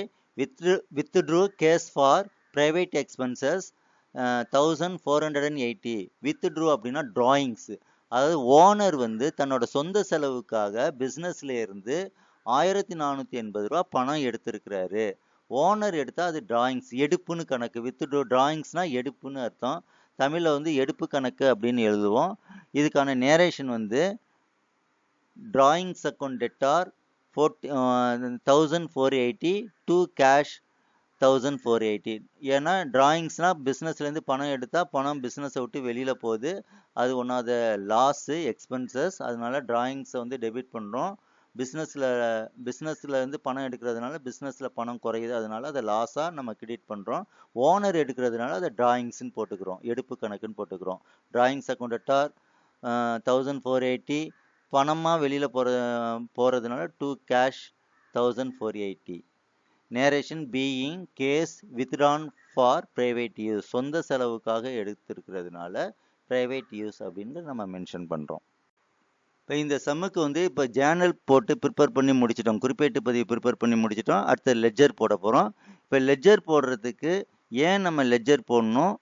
வித்ட்ரூ கேஸ் ஃபார் பிரைவேட் எக்ஸ்பென்சஸ் 1,480. வித்ட்ரூ அப்படின்னா டிராயிங்ஸ். அதாவது ஓனர் வந்து தன்னோட சொந்த செலவுக்காக பிஸ்னஸ்ல இருந்து 1,480 ரூபா பணம் எடுத்திருக்கிறாரு. ஓனர் எடுத்தா அது டிராயிங்ஸ், எடுப்புன்னு கணக்கு. வித்ட்ரூ டிராயிங்ஸ்னா எடுப்புன்னு அர்த்தம். தமிழில் வந்து எடுப்பு கணக்கு அப்படின்னு எழுதுவோம். இதுக்கான நேரேஷன் வந்து drawings account debtor 1,480 to cash 1,480. ஏன்னா டிராயிங்ஸ்னால் பிஸ்னஸ்லேருந்து பணம் எடுத்தால் பணம் பிஸ்னஸை விட்டு வெளியில் போகுது, அது one of the loss expenses. அதனால டிராயிங்ஸை வந்து டெபிட் பண்ணுறோம். பிஸ்னஸில் இருந்து பணம் எடுக்கிறதுனால பிஸ்னஸில் பணம் குறையுது, அதனால அதை லாஸாக நம்ம கிரெடிட் பண்ணுறோம். ஓனர் எடுக்கிறதுனால அதை டிராயிங்ஸ்ன்னு போட்டுக்கிறோம், எடுப்பு கணக்குன்னு போட்டுக்கிறோம். டிராயிங்ஸ் அக்கௌண்ட் டெட்டார் 1,480, பணமாக வெளியில் போகிறதுனால to cash 1,480. Narration being cash withdrawn for private use, சொந்த செலவுக்காக எடுத்திருக்கிறதுனால பிரைவேட் யூஸ் அப்படின்னு நம்ம மென்ஷன் பண்ணுறோம். இப்போ இந்த சம்முக்கு வந்து இப்போ ஜேர்னல் போட்டு ப்ரிப்பேர் பண்ணி முடிச்சிட்டோம், குறிப்பேட்டு பதிவு ப்ரிப்பேர் பண்ணி முடிச்சிட்டோம். அடுத்த லெட்ஜர் போட போகிறோம். இப்போ லெட்ஜர் போடுறதுக்கு ஏன் நம்ம லெட்ஜர் போடணும்,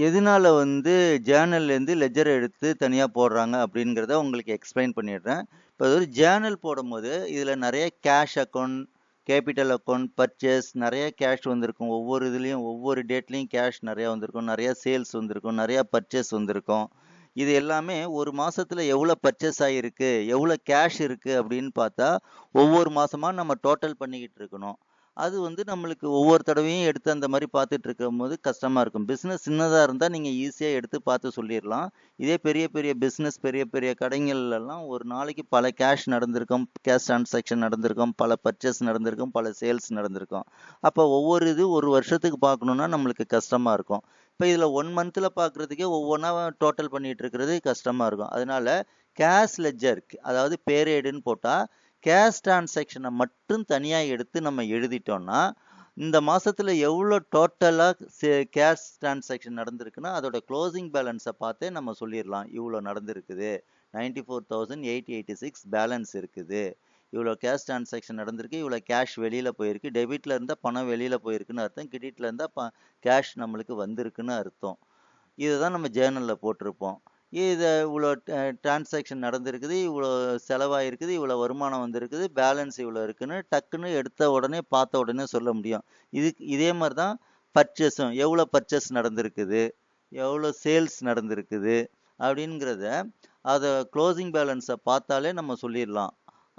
எதனால வந்து ஜேர்னல்லேருந்து லெட்ஜரை எடுத்து தனியாக போடுறாங்க அப்படிங்கிறத உங்களுக்கு எக்ஸ்பிளைன் பண்ணிடுறேன். இப்போ ஒரு ஜேர்னல் போடும்போது இதில் நிறைய cash account, capital account, purchase, நிறைய கேஷ் வந்திருக்கும். ஒவ்வொரு இதுலேயும் ஒவ்வொரு டேட்லேயும் கேஷ் நிறையா வந்திருக்கும், நிறையா சேல்ஸ் வந்திருக்கும், நிறையா பர்ச்சேஸ் வந்திருக்கும். இது எல்லாமே ஒரு மாதத்தில் எவ்வளோ பர்ச்சேஸ் ஆகிருக்கு, எவ்வளோ கேஷ் இருக்குது அப்படின்னு பார்த்தா ஒவ்வொரு மாதமாக நம்ம டோட்டல் பண்ணிக்கிட்டு இருக்கணும். அது வந்து நம்மளுக்கு ஒவ்வொரு தடவையும் எடுத்து அந்த மாதிரி பார்த்துட்டு இருக்கும் போது கஷ்டமாக இருக்கும். பிஸ்னஸ் சின்னதாக இருந்தால் நீங்கள் ஈஸியாக எடுத்து பார்த்து சொல்லிடலாம். இதே பெரிய பெரிய பிஸ்னஸ், பெரிய பெரிய கடைகள்லாம் ஒரு நாளைக்கு பல கேஷ் நடந்திருக்கும், கேஷ் டிரான்சாக்ஷன் நடந்திருக்கும், பல பர்ச்சேஸ் நடந்திருக்கும், பல சேல்ஸ் நடந்திருக்கும். அப்போ ஒவ்வொரு இது ஒரு வருஷத்துக்கு பார்க்கணுன்னா நம்மளுக்கு கஷ்டமாக இருக்கும். இப்போ இதில் 1 மந்த்தில் பார்க்குறதுக்கே ஒவ்வொன்றா டோட்டல் பண்ணிகிட்டு இருக்கிறது கஷ்டமாக இருக்கும். அதனால கேஷ் லெட்ஜர், அதாவது பேரேடுன்னு போட்டால் கேஷ் டிரான்சாக்ஷனை மட்டும் தனியாக எடுத்து நம்ம எழுதிட்டோம்னா இந்த மாதத்தில் எவ்வளோ டோட்டலாக கேஷ் டிரான்சாக்ஷன் நடந்திருக்குன்னா அதோட க்ளோசிங் பேலன்ஸை பார்த்தே நம்ம சொல்லிடலாம். இவ்வளோ நடந்திருக்குது, 94,886 பேலன்ஸ் இருக்குது, இவ்வளோ கேஷ் டிரான்சாக்ஷன் நடந்திருக்கு, இவ்வளோ கேஷ் வெளியில் போயிருக்கு. டெபிட்டில் இருந்தால் பணம் வெளியில் போயிருக்குன்னு அர்த்தம், கிரெடிட்டில் இருந்தால் கேஷ் நம்மளுக்கு வந்திருக்குன்னு அர்த்தம். இதை தான் நம்ம ஜேர்னலில் போட்டிருப்போம். இதை இவ்வளோ டிரான்சாக்ஷன் நடந்திருக்குது, இவ்வளோ செலவாயிருக்குது, இவ்வளோ வருமானம் வந்திருக்குது, பேலன்ஸ் இவ்வளோ இருக்குன்னு டக்குன்னு எடுத்த உடனே பார்த்த உடனே சொல்ல முடியும். இதே மாதிரி தான் பர்ச்சேஸும், எவ்வளோ பர்ச்சேஸ் நடந்திருக்குது, எவ்வளோ சேல்ஸ் நடந்திருக்குது அப்படிங்கிறத அதை க்ளோசிங் பேலன்ஸை பார்த்தாலே நம்ம சொல்லிடலாம்.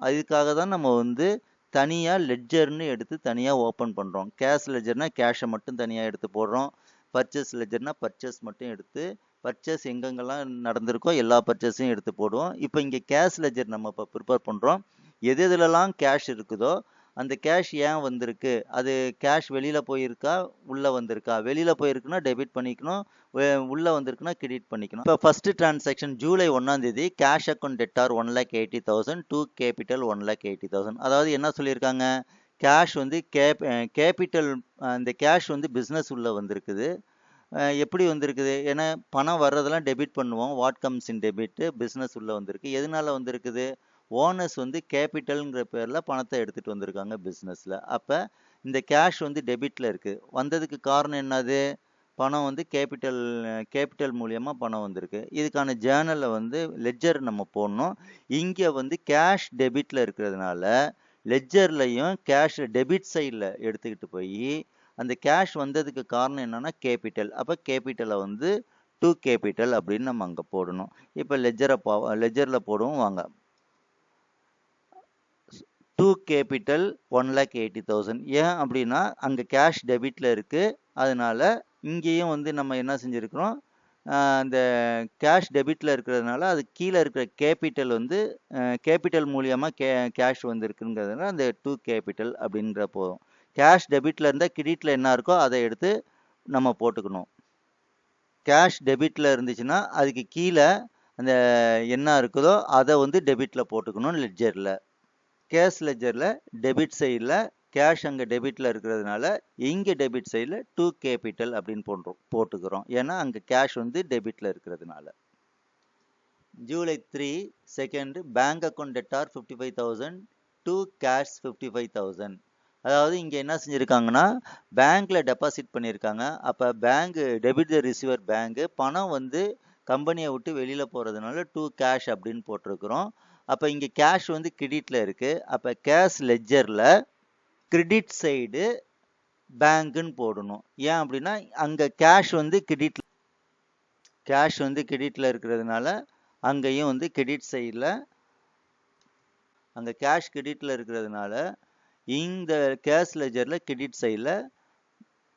அதுக்காக தான் நம்ம வந்து தனியாக லெட்ஜர்னு எடுத்து தனியாக ஓப்பன் பண்ணுறோம். கேஷ் லெட்ஜர்னா கேஷை மட்டும் தனியாக எடுத்து போடுறோம். பர்ச்சேஸ் லெட்ஜர்னா பர்ச்சேஸ் மட்டும் எடுத்து, பர்ச்சேஸ் எங்கெங்கெல்லாம் நடந்திருக்கோ எல்லா பர்ச்சேஸையும் எடுத்து போடுவோம். இப்போ இங்கே கேஷ் லெட்ஜர் நம்ம இப்போ ப்ரிப்பேர் பண்ணுறோம். எதுலலாம் கேஷ் இருக்குதோ அந்த கேஷ் ஏன் வந்திருக்கு, அது கேஷ் வெளியில் போயிருக்கா உள்ளே வந்திருக்கா, வெளியில் போயிருக்குன்னா டெபிட் பண்ணிக்கணும், உள்ளே வந்திருக்குன்னா கிரெடிட் பண்ணிக்கணும். இப்போ ஃபஸ்ட்டு டிரான்சாக்ஷன் ஜூலை 1ஆம் தேதி cash account debtor 1,80,000 to capital 1,80,000. அதாவது என்ன சொல்லியிருக்காங்க, கேஷ் வந்து கேபிட்டல், அந்த கேஷ் வந்து பிஸ்னஸ் உள்ளே வந்திருக்குது. எப்படி வந்திருக்குது, ஏன்னா பணம் வர்றதெல்லாம் டெபிட் பண்ணுவோம், what comes in debit, business உள்ளே வந்திருக்கு. எதனால வந்திருக்குது, ஓனர்ஸ் வந்து கேபிட்டல்ங்கிற பேரில் பணத்தை எடுத்துகிட்டு வந்திருக்காங்க பிஸ்னஸில். அப்போ இந்த கேஷ் வந்து டெபிட்ல இருக்கு. வந்ததுக்கு காரணம் என்னது? பணம் வந்து கேபிட்டல் மூலியமா பணம் வந்திருக்கு. இதுக்கான ஜேர்னல்ல வந்து லெட்ஜர் நம்ம போடணும். இங்க வந்து கேஷ் டெபிட்ல இருக்கிறதுனால லெட்ஜர்லையும் கேஷ் டெபிட் சைடில் எடுத்துக்கிட்டு போய் அந்த கேஷ் வந்ததுக்கு காரணம் என்னன்னா கேபிட்டல். அப்போ கேபிட்டலை வந்து டு கேபிட்டல் அப்படின்னு நம்ம அங்கே போடணும். இப்போ லெட்ஜரில் போடுவோம் வாங்க. To capital 1,80,000. ஏன் அப்படின்னா அங்கே கேஷ் டெபிட்ல இருக்கு. அதனால இங்கேயும் வந்து நம்ம என்ன செஞ்சுருக்கிறோம், அந்த கேஷ் டெபிட்ல இருக்கிறதுனால அது கீழே இருக்கிற கேபிட்டல் வந்து கேபிட்டல் மூலியமாக கேஷ் வந்துருக்குங்கிறதுனால அந்த டு கேபிட்டல் அப்படின்ற போதும். கேஷ் டெபிட்ல இருந்தால் கிரெடிட்ல என்ன இருக்கோ அதை எடுத்து நம்ம போட்டுக்கணும். கேஷ் டெபிட்ல இருந்துச்சுன்னா அதுக்கு கீழே அந்த என்ன இருக்குதோ அதை வந்து டெபிட்ல போட்டுக்கணும் லெட்ஜரில். கேஷ் லெட்ஜரில் டெபிட் சைடில் கேஷ் அங்கே டெபிட்டில் இருக்கிறதுனால இங்கே டெபிட் சைடில் டு கேபிட்டல் அப்படின்னு போட்டுக்கிறோம். ஏன்னா அங்கே கேஷ் வந்து டெபிட்டில் இருக்கிறதுனால. July 3 second bank account debtor 55,000 to cash 55,000. அதாவது இங்கே என்ன செஞ்சுருக்காங்கன்னா பேங்க்கில் டெபாசிட் பண்ணியிருக்காங்க. அப்போ பேங்க் டெபிட் த ரிசீவர் பேங்க்கு பணம் வந்து கம்பெனியை விட்டு வெளியில் போகிறதுனால டு கேஷ் அப்படின்னு போட்டிருக்கிறோம். அப்போ இங்கே கேஷ் வந்து கிரெடிட்டில் இருக்குது. அப்போ கேஷ் லெட்ஜரில் கிரெடிட் சைடு பேங்க்குன்னு போடணும். ஏன் அப்படின்னா அங்கே கேஷ் வந்து கிரெடிட்டில் இருக்கிறதுனால அங்கேயும் வந்து கிரெடிட் சைடில் அங்கே கேஷ் கிரெடிட்டில் இருக்கிறதுனால இந்த கேஷ் லெட்ஜரில் கிரெடிட் சைடில்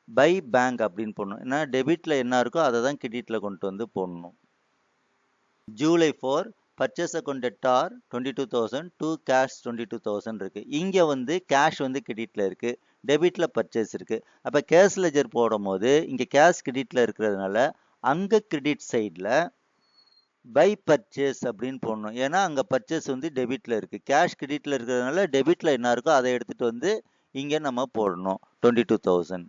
பை பேங்க் அப்படின்னு போடணும். ஏன்னா டெபிட்டில் என்ன இருக்கோ அதை தான் கிரெடிட்டில் கொண்டு வந்து போடணும். July 4 purchase account debtor 22,000 to cash 22,000 இருக்கு. இங்கே வந்து கேஷ் வந்து கிரெடிட்டில் இருக்கு, டெபிட்டில் பர்ச்சேஸ் இருக்கு. அப்போ கேஷ் லெட்ஜர் போடும் போது இங்கே கேஷ் கிரெடிட்டில் இருக்கிறதுனால அங்கே கிரெடிட் சைடில் பை பர்ச்சேஸ் அப்படின்னு போடணும். ஏன்னா அங்கே பர்ச்சேஸ் வந்து டெபிட்டில் இருக்கு. கேஷ் கிரெடிட்டில் இருக்கிறதுனால டெபிட்டில் என்ன இருக்கோ அதை எடுத்துட்டு வந்து இங்கே நம்ம போடணும் 22,000.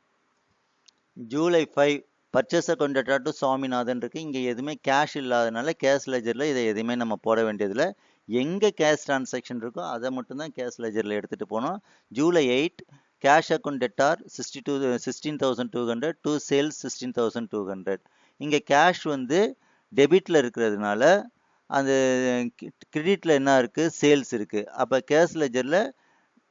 July 5 purchase account debtor to Swaminathan இருக்கு. இங்கே எதுவுமே கேஷ் இல்லாதனால கேஷ் லெஜரில் இதை எதுவுமே நம்ம போட வேண்டியதில்லை. எங்கே கேஷ் டிரான்சாக்ஷன் இருக்கோ அதை மட்டும்தான் கேஷ் லெஜரில் எடுத்துகிட்டு போனோம். July 8 cash account debtor 16,200 to sales 16,200. இங்கே கேஷ் வந்து டெபிட்டில் இருக்கிறதுனால அந்த கிரெடிட்டில் என்ன இருக்குது, சேல்ஸ் இருக்குது. அப்போ கேஷ் லெஜரில்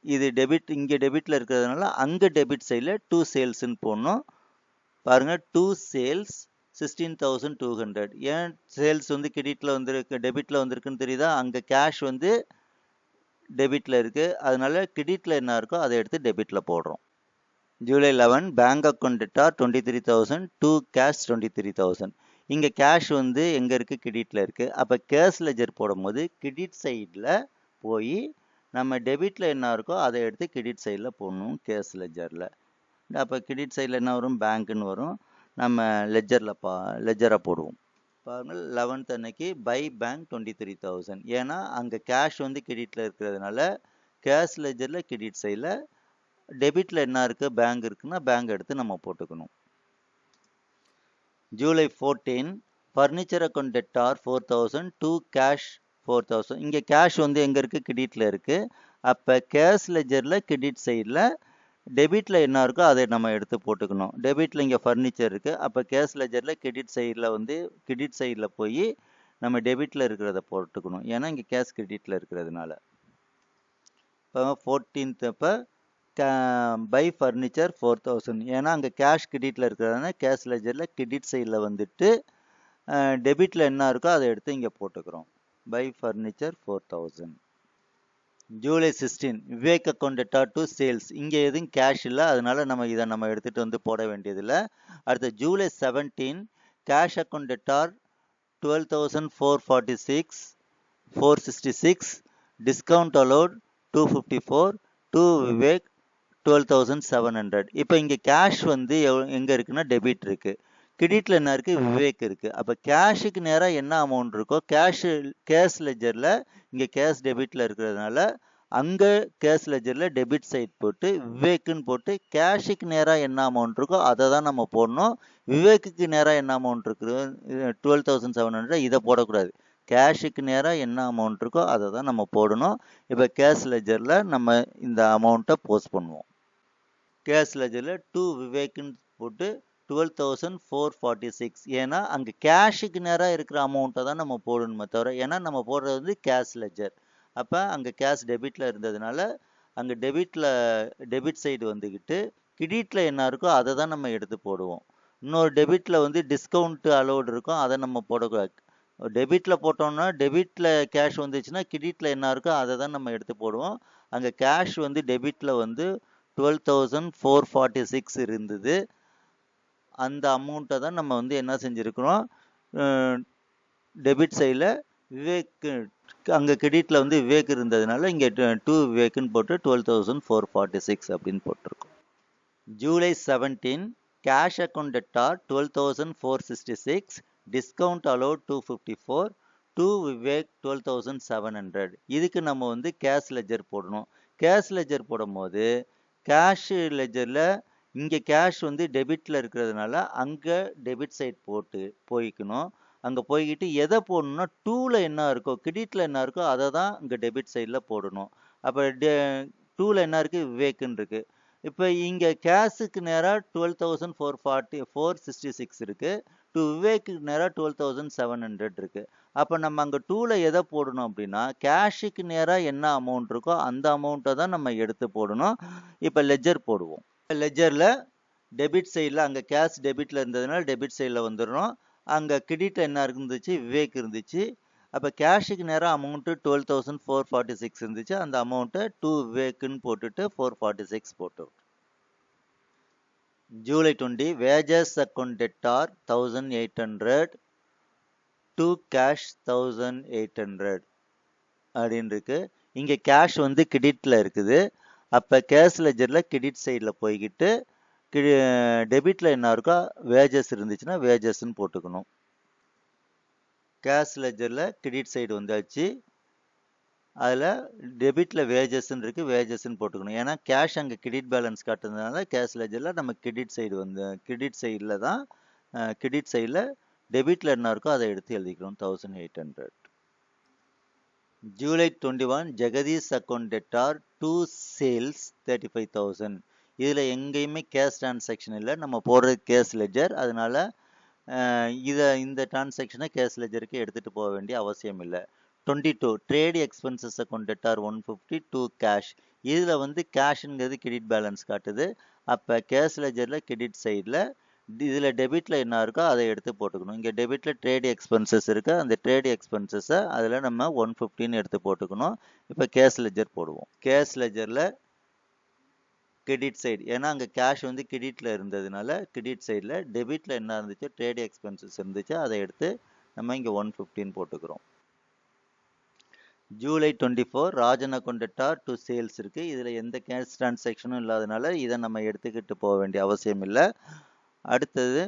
இது டெபிட், இங்கே டெபிட்டில் இருக்கிறதுனால அங்கே டெபிட் சைடில் டு சேல்ஸ்ன்னு போடணும். பாருங்க, டு சேல்ஸ் 16,200. ஏன் சேல்ஸ் வந்து கிரெடிட்டில் வந்துருக்கு டெபிட்டில் வந்திருக்குன்னு தெரியுதா? அங்கே கேஷ் வந்து டெபிட்டில் இருக்குது. அதனால கிரெடிட்டில் என்ன இருக்கோ அதை எடுத்து டெபிட்டில் போடுறோம். July 11 bank account debtor 23,000 to cash 23,000. இங்கே கேஷ் வந்து எங்கே இருக்குது, கிரெடிட்டில் இருக்குது. அப்போ கேஷ் லெஜர் போடும்போது கிரெடிட் சைடில் போய் நம்ம டெபிட்டில் என்ன இருக்கோ அதை எடுத்து கிரெடிட் சைடில் போடணும் கேஷ் லெஜரில். அப்போ கிரெடிட் சைடில் என்ன வரும், பேங்க்குன்னு வரும். நம்ம லெஜரை போடுவோம். பாருங்கள், 11th அன்னைக்கு பை பேங்க் 23,000. ஏன்னா அங்கே கேஷ் வந்து கிரெடிட்டில் இருக்கிறதுனால கேஷ் லெஜரில் கிரெடிட் சைடில் டெபிட்டில் என்ன இருக்குது, பேங்க் இருக்குன்னா பேங்க் எடுத்து நம்ம போட்டுக்கணும். July 14 furniture account debtor 4,000 to cash 4,000. இங்கே கேஷ் வந்து எங்கே இருக்குது, கிரெடிட்டில் இருக்குது. அப்போ கேஷ் லெஜரில் கிரெடிட் சைடில் டெபிட்டில் என்ன இருக்கோ அதை நம்ம எடுத்து போட்டுக்கணும். டெபிட்டில் இங்கே ஃபர்னிச்சர் இருக்குது. அப்போ கேஷ் லெஜரில் கிரெடிட் சைடில் வந்து கிரெடிட் சைடில் போய் நம்ம டெபிட்டில் இருக்கிறத போட்டுக்கணும். ஏன்னா இங்கே கேஷ் கிரெடிட்டில் இருக்கிறதுனால. இப்போ 14th அப்போ பை ஃபர்னிச்சர் 4,000. ஏன்னா அங்கே கேஷ் கிரெடிட்டில் இருக்கிறதுனால கேஷ் லெஜரில் கிரெடிட் சைடில் வந்துட்டு டெபிட்டில் என்ன இருக்கோ அதை எடுத்து இங்கே போட்டுக்கிறோம். By furniture 4,000. July 16 Vivek account debtor to sales. இங்கே எதுவும் கேஷ் இல்லை, அதனால இதை நம்ம எடுத்துகிட்டு வந்து போட வேண்டியதில்லை. அடுத்து July 17 cash account debtor 12,466 discount allowed 254 to Vivek 12,700. இப்போ இங்கே கேஷ் வந்து எங்கே இருக்குன்னா டெபிட் இருக்குது, கிரெடிட்டில் என்ன இருக்குது, விவேக் இருக்குது. அப்போ கேஷுக்கு நேராக என்ன அமௌண்ட் இருக்கோ கேஷ் லெஜரில் இங்கே கேஷ் டெபிட்டில் இருக்கிறதுனால அங்கே கேஷ் லெஜரில் டெபிட் சைட் போட்டு விவேக்குன்னு போட்டு கேஷுக்கு நேராக என்ன அமௌண்ட் இருக்கோ அதை தான் நம்ம போடணும். விவேக்குக்கு நேராக என்ன அமௌண்ட் இருக்குது 12,700 இதை போடக்கூடாது. கேஷுக்கு நேராக என்ன அமௌண்ட் இருக்கோ அதை தான் நம்ம போடணும். இப்போ கேஷ் லெஜரில் நம்ம இந்த அமௌண்ட்டை போஸ்ட் பண்ணுவோம். கேஷ் லெஜரில் டூ விவேக்னு போட்டு 12,446. ஏன்னா அங்கே கேஷுக்கு நேராக இருக்கிற அமௌண்ட்டை தான் நம்ம போடணுமே தவிர, ஏன்னா நம்ம போடுறது வந்து கேஷ் லெஜர். அப்போ அங்கே கேஷ் டெபிட்டில் இருந்ததுனால அங்கே டெபிட் சைடு வந்துக்கிட்டு கிரெடிட்டில் என்ன இருக்கோ அதை தான் நம்ம எடுத்து போடுவோம். இன்னொரு டெபிட்டில் வந்து டிஸ்கவுண்ட் அலோடு இருக்கும், அதை நம்ம போடக்கூடாது. டெபிட்டில் போட்டோம்னா டெபிட்டில் கேஷ் வந்துச்சுன்னா கிரெடிட்டில் என்ன இருக்கோ அதை தான் நம்ம எடுத்து போடுவோம். அங்கே கேஷ் வந்து டெபிட்டில் வந்து 12,446 இருந்தது. அந்த அமௌண்ட்டை தான் நம்ம வந்து என்ன செஞ்சுருக்கிறோம், டெபிட் சைடில் விவேக், அங்கே கிரெடிட்டில் வந்து விவேக் இருந்ததுனால இங்கே டூ விவேக்குன்னு போட்டு 12,446 அப்படின்னு போட்டிருக்கோம். July 17 cash account debtor 12,466, discount allowed 254, to Vivek 12,700. இதுக்கு நம்ம வந்து கேஷ் லெஜர் போடணும். கேஷ் லெஜர் போடும் போது கேஷ் லெஜரில் இங்கே கேஷ் வந்து டெபிட்டில் இருக்கிறதுனால அங்கே டெபிட் சைட் போய்க்கணும். அங்கே போய்கிட்டு எதை போடணும்னா டூவில் என்ன இருக்கோ கிரெடிட்டில் என்ன இருக்கோ அதை தான் இங்கே டெபிட் சைடில் போடணும். அப்போ டூவில் என்ன இருக்குது, விவேக்குன்னு இருக்குது. இப்போ இங்கே கேஷுக்கு நேராக 12,466 இருக்குது, டு விவேக்குக்கு நேராக 12,700 இருக்குது. அப்போ நம்ம அங்கே டூவில் எதை போடணும் அப்படின்னா கேஷுக்கு நேராக என்ன அமௌண்ட் இருக்கோ அந்த அமௌண்ட்டை தான் நம்ம எடுத்து போடணும். இப்போ லெஜர் போடுவோம். லெஜரில் டெபிட் சைடில் அங்கே கேஷ் டெபிட்டில் இருந்ததுனால டெபிட் சைடில் வந்துடணும். அங்கே கிரெடிட்டில் என்ன இருந்துச்சு, விவேக் இருந்துச்சு. அப்போ கேஷுக்கு நேராக அமௌண்ட்டு 12,446 இருந்துச்சு. அந்த அமௌண்ட்டை டூ விவேக்குன்னு போட்டுட்டு 446 போட்டு. July 20 wages account debtor 1,800, to cash 1,800 அப்படின்னு இருக்கு. இங்கே கேஷ் வந்து கிரெடிட்டில் இருக்குது. அப்போ கேஷ் லெஜரில் கிரெடிட் சைடில் போய்கிட்டு டெபிட்டில் என்ன இருக்கோ வேஜஸ் இருந்துச்சுன்னா வேஜஸ்ன்னு போட்டுக்கணும். கேஷ் லெஜரில் கிரெடிட் சைடு வந்தாச்சு, அதில் டெபிட்டில் வேஜஸ்ன்னு இருக்குது, வேஜஸ்ன்னு போட்டுக்கணும். ஏன்னா கேஷ் அங்கே கிரெடிட் பேலன்ஸ் காட்டுறதுனால கேஷ் லெஜரில் நம்ம கிரெடிட் சைடு வந்து கிரெடிட் சைடில் தான் கிரெடிட் சைடில் டெபிட்டில் என்ன இருக்கோ அதை எடுத்து எழுதிக்கணும் 1,800. July 21 Jagadish account debtor to sales 35,000. இதில் எங்கேயுமே கேஷ் டிரான்சாக்ஷன் இல்லை, நம்ம போடுறது கேஷ் லெஜர். அதனால இந்த டிரான்சாக்ஷனை கேஷ் லெஜருக்கு எடுத்துகிட்டு போக வேண்டிய அவசியம் இல்லை. 22 trade expenses account debtor 150, to cash. இதில் வந்து கேஷுங்கிறது கிரெடிட் பேலன்ஸ் காட்டுது. அப்போ கேஷ் லெஜரில் கிரெடிட் சைடில் இதில் டெபிட்டில் என்ன இருக்கோ அதை எடுத்து போட்டுக்கணும். இங்கே டெபிட்டில் ட்ரேட் எக்ஸ்பென்சஸ் இருக்குது, அந்த ட்ரேட் எக்ஸ்பென்சஸை அதில் நம்ம 150ன்னு எடுத்து போட்டுக்கணும். இப்போ கேஷ் லெஜர் போடுவோம். கேஷ் லெஜரில் கிரெடிட் சைடு, ஏன்னா அங்கே கேஷ் வந்து கிரெடிட்டில் இருந்ததுனால கிரெடிட் சைடில் டெபிட்டில் என்ன இருந்துச்சோ ட்ரேட் எக்ஸ்பென்சஸ் இருந்துச்சு அதை எடுத்து நம்ம இங்கே 150ன்னு போட்டுக்கிறோம். July 24 Rajan account debtor to sales இருக்குது. இதில் எந்த கேஷ் டிரான்சாக்ஷனும் இல்லாதனால இதை நம்ம எடுத்துக்கிட்டு போக வேண்டிய அவசியம் இல்லை. அடுத்தது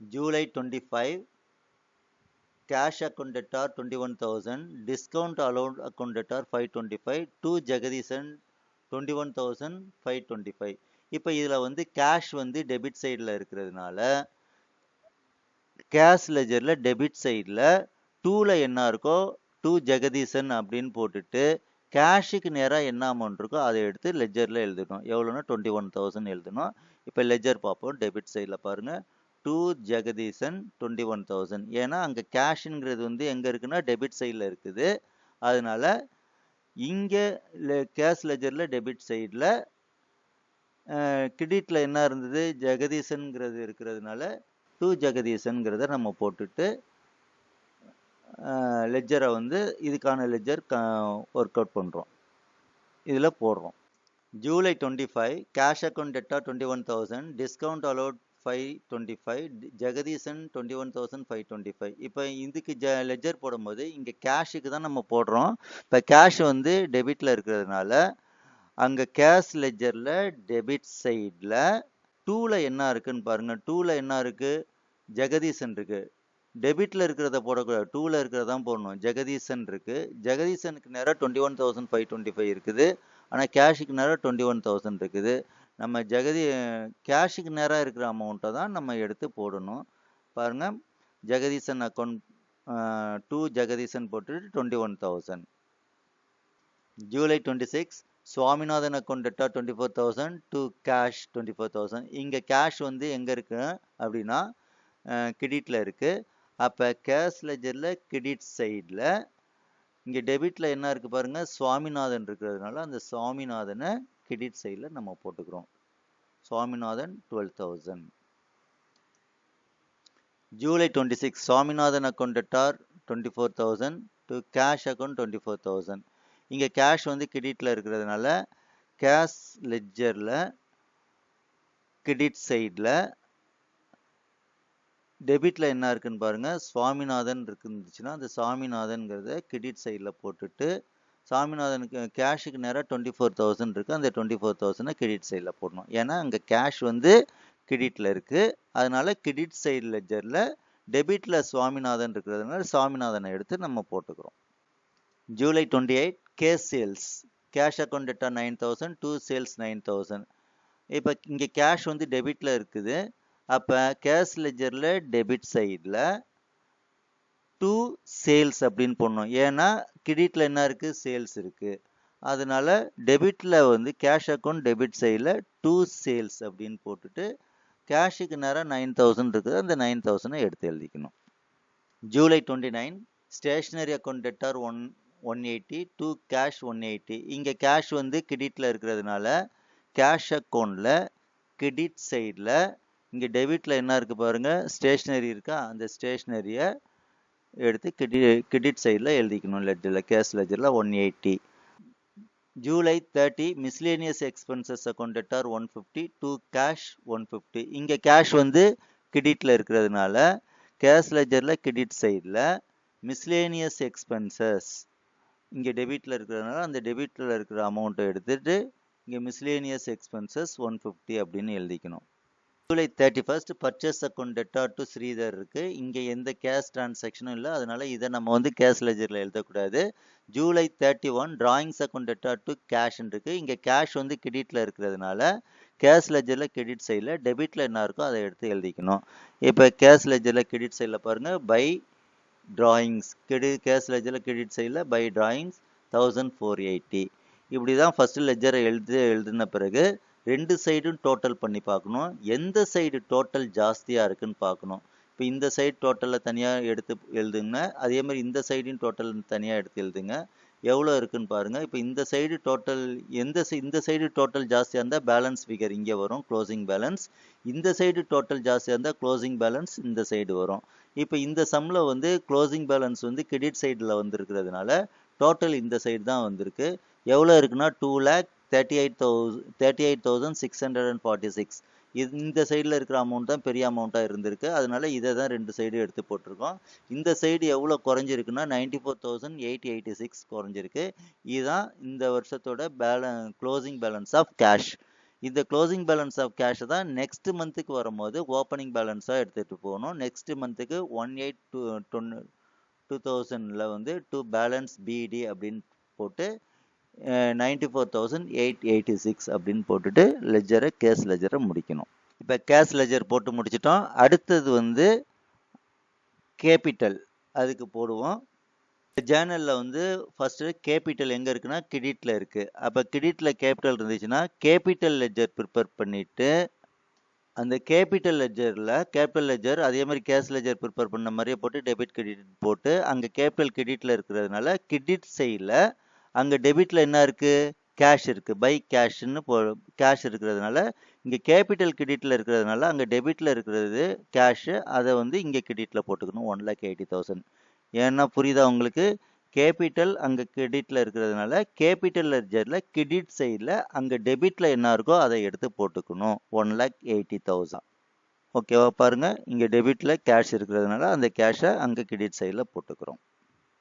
July 25 cash account debtor 21,000, discount allowed account debtor 525, to Jagadeesan 21,525. இப்போ இதில் வந்து கேஷ் வந்து டெபிட் சைடில் இருக்கிறதுனால கேஷ் லெஜரில் டெபிட் சைடில் டூவில் என்ன இருக்கோ டூ ஜெகதீசன் அப்படின்னு போட்டுட்டு கேஷுக்கு நேராக என்ன அமௌண்ட் இருக்கோ அதை எடுத்து லெஜரில் எழுதணும். எவ்வளோன்னா 21,000 எழுதணும். இப்போ லெஜர் பார்ப்போம். டெபிட் சைடில் பாருங்கள், டூ ஜெகதீசன் 21,000. ஏன்னா அங்கே கேஷுங்கிறது வந்து எங்கே இருக்குன்னா டெபிட் சைடில் இருக்குது. அதனால இங்கே கேஷ் லெஜரில் டெபிட் சைடில் கிரெடிட்டில் என்ன இருந்தது, ஜெகதீசன்கிறது இருக்கிறதுனால டூ ஜெகதீசன்கிறத நம்ம போட்டுட்டு லெஜரை வந்து இதுக்கான லெஜர் ஒர்க் அவுட் பண்ணுறோம், இதில் போடுறோம். July 25 cash account debtor 21,000, discount allowed 525, Jagadeesan 21,525. இப்போ இதுக்கு லெஜர் போடும்போது இங்கே கேஷுக்கு தான் நம்ம போடுறோம். இப்போ கேஷ் வந்து டெபிட்டில் இருக்கிறதுனால அங்கே கேஷ் லெஜரில் டெபிட் சைடில் டூவில் என்ன இருக்குன்னு பாருங்கள். டூவில் என்ன இருக்குது, ஜெகதீசன் இருக்குது. டெபிட்டில் இருக்கிறத போடக்கூடாது, டூவில் இருக்கிறத தான் போடணும். ஜெகதீசன் இருக்குது, ஜெகதீசனுக்கு நேராக 21,525 இருக்குது. ஆனால் கேஷுக்கு நேராக 21,000 இருக்குது. நம்ம கேஷுக்கு நேராக இருக்கிற அமௌண்ட்டை தான் நம்ம எடுத்து போடணும். பாருங்கள், ஜெகதீசன் அக்கௌண்ட் டூ ஜெகதீசன் போட்டுட்டு 21,000. July 26 Swaminathan account theta 24,000 to cash 24,000. இங்கே கேஷ் வந்து எங்கே இருக்கு அப்படின்னா கிரெடிட்டில் இருக்குது. அப்போ கேஷ் லெஜரில் கிரெடிட் சைடில் இங்கே டெபிட்டில் என்ன இருக்குது பாருங்கள், சுவாமிநாதன் இருக்கிறதுனால அந்த சுவாமிநாதனை கிரெடிட் சைடில் நம்ம போட்டுக்கிறோம். Swaminathan 12,000. July 26 Swaminathan account debtor 24,000 to cash account 24,000. இங்கே கேஷ் வந்து கிரெடிட்டில் இருக்கிறதுனால கேஷ் லெஜரில் கிரெடிட் சைடில் டெபிட்டில் என்ன இருக்குன்னு பாருங்கள், சுவாமிநாதன் இருந்துச்சுன்னா அந்த சுவாமிநாதன்கிறத கிரெடிட் சைடில் போட்டுட்டு சுவாமிநாதனுக்கு கேஷுக்கு நேராக 24,000 இருக்குது, அந்த 24,000 கிரெடிட் சைடில் போடணும். ஏன்னா அங்கே கேஷ் வந்து கிரெடிட்டில் இருக்குது, அதனால கிரெடிட் சைடு லெஜரில் டெபிட்டில் சுவாமிநாதன் இருக்கிறதுனால சுவாமிநாதனை எடுத்து நம்ம போட்டுக்கிறோம். July 28 cash sales cash account theta 9,000 to sales 9,000. இப்போ இங்கே கேஷ் வந்து டெபிட்டில் இருக்குது. அப்போ கேஷ் லெஜரில் டெபிட் சைடில் டு சேல்ஸ் அப்படின்னு போடணும். ஏன்னா கிரெடிட்டில் என்ன இருக்குது, சேல்ஸ் இருக்குது. அதனால டெபிட்டில் வந்து கேஷ் அக்கௌண்ட் டெபிட் சைடில் டு சேல்ஸ் அப்படின்னு போட்டுட்டு கேஷுக்கு நேராக 9,000 இருக்குது, அந்த 9,000 எடுத்து எழுதிக்கணும். July 29 stationery account debtor 180 to cash 180. இங்கே கேஷ் வந்து கிரெடிட்டில் இருக்கிறதுனால கேஷ் அக்கௌண்ட்டில் கிரெடிட் சைடில் இங்கே டெபிட்டில் என்ன இருக்குது பாருங்கள், ஸ்டேஷ்னரி இருக்கா, அந்த ஸ்டேஷ்னரியை எடுத்து கிரெடிட் சைடில் எழுதிக்கணும். லெஜரில் கேஷ் லெஜரில் 180. July 30 miscellaneous expenses account debtor 150 to cash 150. இங்கே கேஷ் வந்து கிரெடிட்டில் இருக்கிறதுனால கேஷ் லெஜரில் கிரெடிட் சைடில் மிஸ்லேனியஸ் எக்ஸ்பென்சஸ் இங்கே டெபிட்டில் இருக்கிறதுனால அந்த டெபிட்டில் இருக்கிற அமௌண்ட்டை எடுத்துகிட்டு இங்கே மிஸ்லேனியஸ் எக்ஸ்பென்சஸ் 150 அப்படின்னு எழுதிக்கணும். July 31 purchase account debtor to Sridhar இருக்குது. இங்கே எந்த கேஷ் டிரான்சாக்ஷனும் இல்லை, அதனால இதை நம்ம வந்து கேஷ் லெஜரில் எழுதக்கூடாது. July 31 drawings account debtor to கேஷ்ன்னு இருக்குது. இங்கே கேஷ் வந்து கிரெடிட்டில் இருக்கிறதுனால கேஷ் லெஜரில் கிரெடிட் சைடில் டெபிட்டில் என்ன இருக்கோ அதை எடுத்து எழுதிக்கணும். இப்போ கேஷ் லெஜரில் கிரெடிட் சைடில் பாருங்கள், பை டிராயிங்ஸ் கேஷ் லெஜரில் கிரெடிட் சைடில் பை டிராயிங்ஸ் 1480. இப்படி தான் ஃபஸ்ட்டு லெஜரை எழுதின பிறகு ரெண்டு சைடும் டோட்டல் பண்ணி பார்க்கணும். எந்த சைடு டோட்டல் ஜாஸ்தியாக இருக்குன்னு பார்க்கணும். இப்போ இந்த சைடு டோட்டலில் தனியாக எடுத்து எழுதுங்க, அதே மாதிரி இந்த சைடும் டோட்டல் தனியாக எடுத்து எழுதுங்க. எவ்வளோ இருக்குன்னு பாருங்கள். இப்போ இந்த சைடு டோட்டல் இந்த சைடு டோட்டல் ஜாஸ்தியாக இருந்தால் பேலன்ஸ் ஃபிகர் இங்கே வரும், க்ளோசிங் பேலன்ஸ். இந்த சைடு டோட்டல் ஜாஸ்தியாக இருந்தால் க்ளோசிங் பேலன்ஸ் இந்த சைடு வரும். இப்போ இந்த சம்மில் வந்து க்ளோசிங் பேலன்ஸ் வந்து கிரெடிட் சைடில் வந்துருக்கிறதுனால டோட்டல் இந்த சைடு தான் வந்திருக்கு. எவ்வளோ இருக்குன்னா 2,38,646. இந்த சைடில் இருக்கிற அமௌண்ட் தான் பெரிய அமௌண்ட்டாக இருந்திருக்கு, அதனால இதை தான் ரெண்டு சைடு எடுத்து போட்டிருக்கோம். இந்த சைடு எவ்வளோ குறைஞ்சிருக்குன்னா 94,886 குறைஞ்சிருக்கு. இதுதான் இந்த வருஷத்தோட க்ளோசிங் பேலன்ஸ் ஆஃப் கேஷ். இந்த க்ளோசிங் பேலன்ஸ் ஆஃப் கேஷை தான் நெக்ஸ்ட் மந்த்துக்கு வரும்போது ஓப்பனிங் பேலன்ஸாக எடுத்துகிட்டு போகணும். நெக்ஸ்ட் மந்த்துக்கு 18/2000 வந்து டு பேலன்ஸ் பிடி அப்படின்னு போட்டு 94,886 அப்படின்னு போட்டுட்டு லெஜரை கேஷ் லெஜரை முடிக்கணும். இப்போ கேஷ் லெஜர் போட்டு முடிச்சிட்டோம். அடுத்தது வந்து கேபிட்டல், அதுக்கு போடுவோம். ஜேர்னலில் வந்து ஃபஸ்ட்டு கேபிட்டல் எங்கே இருக்குன்னா கிரெடிட்டில் இருக்குது. அப்போ கிரெடிட்டில் கேபிட்டல் இருந்துச்சுன்னா கேபிட்டல் லெஜர் ப்ரிப்பேர் பண்ணிவிட்டு அந்த கேபிட்டல் லெஜர் அதே மாதிரி கேஷ் லெஜர் ப்ரிப்பேர் பண்ண மாதிரியே போட்டு டெபிட் கிரெடிட் போட்டு அங்கே கேபிட்டல் கிரெடிட்டில் இருக்கிறதுனால கிரெடிட் சைடில் அங்கே டெபிட்டில் என்ன இருக்குது, கேஷ் இருக்குது, பை கேஷ்ன்னு கேஷ் இருக்கிறதுனால இங்கே கேபிட்டல் கிரெடிட்டில் இருக்கிறதுனால அங்கே டெபிட்டில் இருக்கிறது கேஷு, அதை வந்து இங்கே கிரெடிட்டில் போட்டுக்கணும் 1,80,000. ஏன்னா புரியுதா உங்களுக்கு, கேபிட்டல் அங்கே கிரெடிட்டில் இருக்கிறதுனால கேபிட்டல் லெஜரில் கிரெடிட் சைடில் அங்கே டெபிட்டில் என்ன இருக்கோ அதை எடுத்து போட்டுக்கணும் 1,80,000. ஓகேவா, பாருங்கள் இங்கே டெபிட்டில் கேஷ் இருக்கிறதுனால அந்த கேஷை அங்கே கிரெடிட் சைடில் போட்டுக்கிறோம்.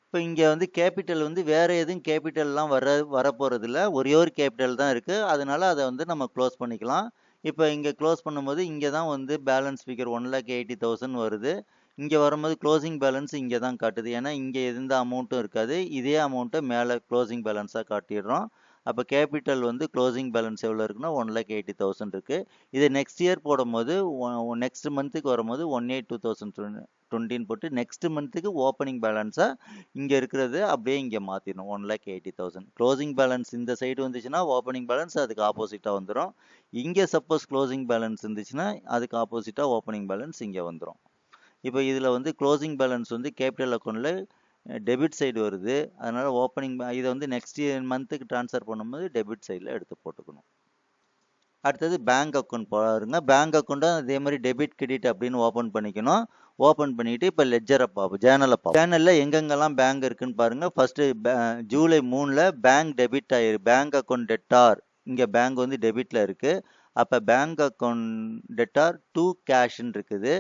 இப்போ இங்கே வந்து கேபிட்டல் வந்து வேறு எதுவும் கேபிட்டல்லாம் வரப்போகிறது இல்லை, ஒரே ஒரு கேபிட்டல் தான் இருக்குது, அதனால அதை வந்து நம்ம க்ளோஸ் பண்ணிக்கலாம். இப்போ இங்கே க்ளோஸ் பண்ணும்போது இங்கே தான் வந்து பேலன்ஸ் ஃபிகர் 1,80,000 வருது. இங்கே வரும்போது க்ளோசிங் பேலன்ஸ் இங்கே தான் காட்டுது, ஏன்னா இங்கே எந்த அமௌண்ட்டும் இருக்காது. இதே அமௌண்ட்டை மேலே க்ளோசிங் பேலன்ஸாக காட்டிடுறோம். அப்போ கேபிட்டல் வந்து க்ளோசிங் பேலன்ஸ் எவ்வளோ இருக்குன்னா 1,80,000 இருக்குது. இதை நெக்ஸ்ட் இயர் போடும்போது நெக்ஸ்ட் மந்த்துக்கு வரும்போது 1,82,000 20 போட்டு நெக்ஸ்ட் மந்த்துக்கு ஓப்பனிங் பேலன்ஸாக இங்கே இருக்கிறது அப்படியே இங்கே மாற்றிடணும் 1,80,000. க்ளோசிங் பேலன்ஸ் இந்த சைடு வந்துச்சுன்னா ஓப்பனிங் பேலன்ஸ் அதுக்கு ஆப்போசிட்டாக வந்துடும். இங்கே சப்போஸ் க்ளோசிங் பேலன்ஸ் இருந்துச்சுன்னா அதுக்கு ஆப்போசிட்டாக ஓப்பனிங் பேலன்ஸ் இங்கே வந்துடும். இப்போ இதில் வந்து க்ளோசிங் பேலன்ஸ் வந்து கேபிட்டல் அக்கௌண்ட்டில் டெபிட் சைடு வருது. அதனால் ஓப்பனிங் இதை வந்து நெக்ஸ்ட் மந்த்துக்கு ட்ரான்ஸ்ஃபர் பண்ணும்போது டெபிட் சைடில் எடுத்து போட்டுக்கணும். அடுத்தது பேங்க் அக்கௌண்ட் பாருங்க. பேங்க் அக்கௌண்ட்டும் அதே மாதிரி டெபிட் கிரெடிட் அப்படின்னு ஓப்பன் பண்ணிக்கணும். ஓப்பன் பண்ணிட்டு இப்போ லெட்ஜரை பார்ப்போம், ஜேர்னலை பார்ப்போம். ஜேர்னலில் எங்கெங்கெல்லாம் பேங்க் இருக்குன்னு பாருங்க. ஃபர்ஸ்ட் ஜூலை 3 பேங்க் டெபிட் ஆயிரு, பேங்க் அக்கௌண்ட் டெட்டார். இங்கே பேங்க் வந்து டெபிட்ல இருக்கு. அப்போ பேங்க் அக்கௌண்ட் டெட்டார் டு கேஷ்ன்னு இருக்குது.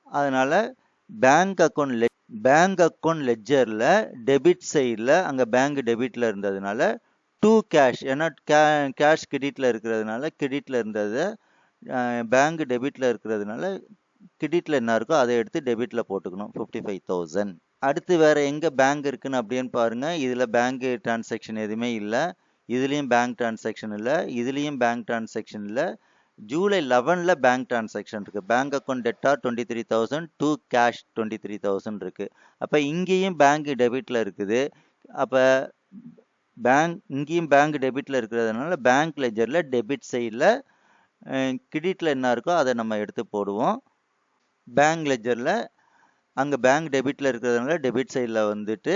அதனால பேங்க் அக்கௌண்ட் லெட்ஜர்ல டெபிட் சைடில் அங்கே பேங்க் டெபிட்ல இருந்ததுனால டு கேஷ், ஏன்னா கேஷ் கிரெடிட்ல இருக்கிறதுனால கிரெடிட்ல இருந்தது பேங்க் டெபிட்ல இருக்கிறதுனால கிரெடிட்ல என்ன இருக்கோ அதை எடுத்து டெபிட்ல போட்டுக்கணும் 55,000. அடுத்து வேற எங்க பேங்க் இருக்குன்னு அப்படின்னு பாருங்க. இதுல பேங்க் டிரான்சாக்ஷன் எதுவுமே இல்லை. இதுலயும் பேங்க் டிரான்சாக்ஷன் இல்லை, இதுலயும் பேங்க் டிரான்சாக்ஷன் இல்லை. ஜூலை 11 பேங்க் டிரான்சாக்ஷன் இருக்கு. Bank account debtor 23,000, to cash 23,000 இருக்கு. அப்ப இங்கேயும் பேங்க் டெபிட்ல இருக்குது. அப்ப இங்கேயும் பேங்க் டெபிட்ல இருக்கிறதுனால பேங்க் லெஜர்ல டெபிட் சைடில் கிரெடிட்ல என்ன இருக்கோ அதை நம்ம எடுத்து போடுவோம். பேங்க் லெஜர்ல அங்கே பேங்க் டெபிட்ல இருக்கிறதுனால டெபிட் சைடில் வந்துட்டு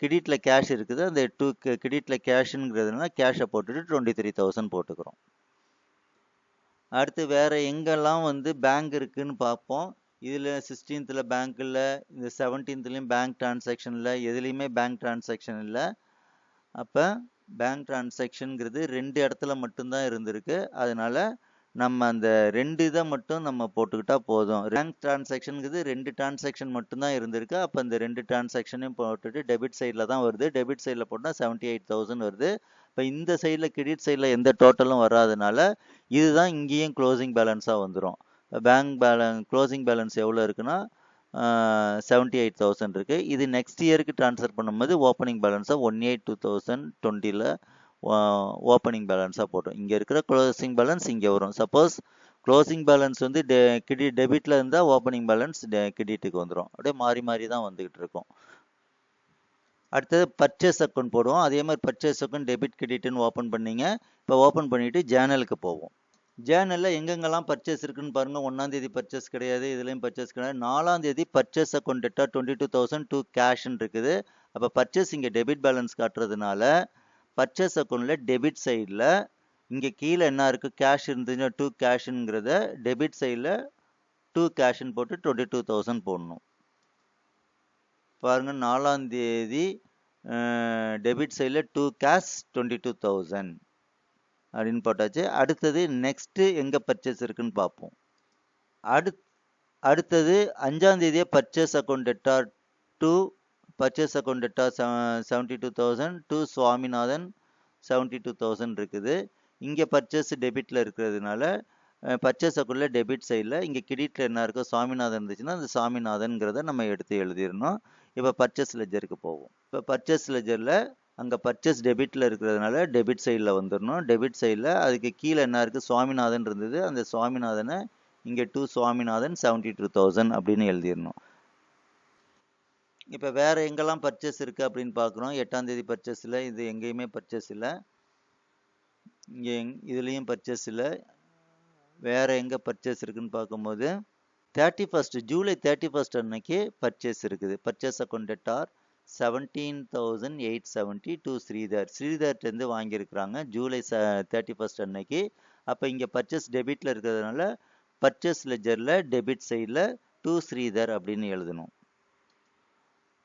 கிரெடிட்ல கேஷ் இருக்குது. அந்த கிரெடிட்ல கேஷுங்கிறதுனால கேஷை போட்டுட்டு 23,000 போட்டுக்கிறோம். அடுத்து வேற எங்கெல்லாம் வந்து பேங்க் இருக்குன்னு பார்ப்போம். இதில் 16th பேங்க் இல்லை, இந்த 17th பேங்க் டிரான்சாக்ஷன் இல்லை, எதுலேயுமே பேங்க் டிரான்சாக்ஷன் இல்லை. அப்போ பேங்க் டிரான்சாக்ஷனுங்கிறது 2 இடத்துல மட்டும்தான் இருந்திருக்கு. அதனால நம்ம அந்த 2 இதை மட்டும் நம்ம போட்டுக்கிட்டா போதும். பேங்க் டிரான்சாக்ஷனுங்கிறது 2 டிரான்சாக்ஷன் மட்டும்தான் இருந்திருக்கு. அப்போ இந்த 2 டிரான்சாக்ஷனையும் போட்டுட்டு டெபிட் சைடில் தான் வருது. டெபிட் சைடில் போட்டால் 78,000 வருது. இப்போ இந்த சைடில் கிரெடிட் சைடில் எந்த டோட்டலும் வராதனால இதுதான் இங்கேயும் க்ளோசிங் பேலன்ஸாக வந்துடும். க்ளோசிங் பேலன்ஸ் எவ்வளோ இருக்குன்னா 78,000 இருக்கு. இது நெக்ஸ்ட் இயருக்கு ட்ரான்ஸ்ஃபர் பண்ணும்போது ஓப்பனிங் பேலன்ஸாக 1,82,2020 ஓப்பனிங் பேலன்ஸாக போட்டோம். இங்கே இருக்கிற க்ளோசிங் பேலன்ஸ் இங்கே வரும். சப்போஸ் க்ளோசிங் பேலன்ஸ் வந்து டெபிட்ல இருந்தால் ஓப்பனிங் பேலன்ஸ் கிரெடிட்டுக்கு வந்துடும். அப்படியே மாறி மாறி தான் வந்துகிட்டு இருக்கும். அடுத்தது பர்ச்சேஸ் அக்கௌண்ட் போடுவோம். அதே மாதிரி பர்ச்சேஸ் அக்கௌண்ட் டெபிட் கிரெடிட்னு ஓப்பன் பண்ணீங்க. இப்போ ஓப்பன் பண்ணிட்டு ஜேர்னலுக்கு போவோம். ஜேர்னலில் எங்கெங்கெல்லாம் பர்ச்சேஸ் இருக்குன்னு பாருங்க. 1ஆம் தேதி பர்ச்சேஸ் கிடையாது, இதுலேயும் பர்ச்சேஸ் கிடையாது. 4ஆம் தேதி பர்ச்சேஸ் அக்கௌண்ட் டெட்டார் 22,000 டு கேஷ்ன்னு இருக்குது. அப்போ பர்ச்சேஸ் இங்கே டெபிட் பேலன்ஸ் காட்டுறதுனால பர்ச்சேஸ் அக்கௌண்ட்டில் டெபிட் சைடில் இங்கே கீழே என்ன இருக்குது, கேஷ் இருந்துச்சுன்னா டு கேஷுங்கிறத டெபிட் சைடில் டு கேஷ்ன்னு போட்டு 22,000 போடணும். பாருங்க, 4ஆம் தேதி டெபிட் சைடில் டு கேஷ் 22,000 அப்படின்னு போட்டாச்சு. அடுத்தது நெக்ஸ்ட் எங்கே பர்ச்சேஸ் இருக்குன்னு பார்ப்போம். அடுத்தது 5ஆம் தேதியே purchase account debtor 72,000 to Swaminathan 72,000 இருக்குது. இங்கே பர்ச்சேஸ் டெபிட்ல இருக்கிறதுனால பர்ச்சேஸ் அக்கௌண்ட்ல டெபிட் சைடில் இங்கே கிரெடிட்ல என்ன இருக்கோ சுவாமிநாதன் இருந்துச்சுன்னா அந்த சுவாமிநாதன்கிறத நம்ம எடுத்து எழுதிடணும். இப்போ பர்ச்சேஸ் லெஜருக்கு போவோம். இப்போ பர்ச்சேஸ் லெஜரில் அங்கே பர்ச்சேஸ் டெபிட்ல இருக்கிறதுனால டெபிட் சைடில் வந்துடணும். டெபிட் சைடில் அதுக்கு கீழே என்ன இருக்குது, சுவாமிநாதன் இருந்தது. அந்த சுவாமிநாதனை இங்கே டு சுவாமிநாதன் 72,000 அப்படின்னு எழுதிடணும். இப்போ வேற எங்கெல்லாம் பர்ச்சேஸ் இருக்குது அப்படின்னு பார்க்குறோம். 8ஆம் தேதி பர்ச்சேஸ் இல்லை, இது எங்கேயுமே பர்ச்சேஸ் இல்லை. இங்கே இதுலேயும் பர்ச்சேஸ் இல்லை. வேற எங்கே பர்ச்சேஸ் இருக்குன்னு பார்க்கும்போது 31 ஜூலை 31 அன்னைக்கு பர்ச்சேஸ் இருக்குது. பர்ச்சேஸ் அக்கௌண்ட் டெட்டார் 17,870 டு ஸ்ரீதர்லேருந்து வாங்கியிருக்கிறாங்க ஜூலை 31 அன்னைக்கு. அப்போ இங்கே பர்ச்சேஸ் டெபிட்ல இருக்கிறதுனால பர்ச்சேஸ் லெஜரில் டெபிட் சைடில் டு ஸ்ரீதர் அப்படின்னு எழுதணும்.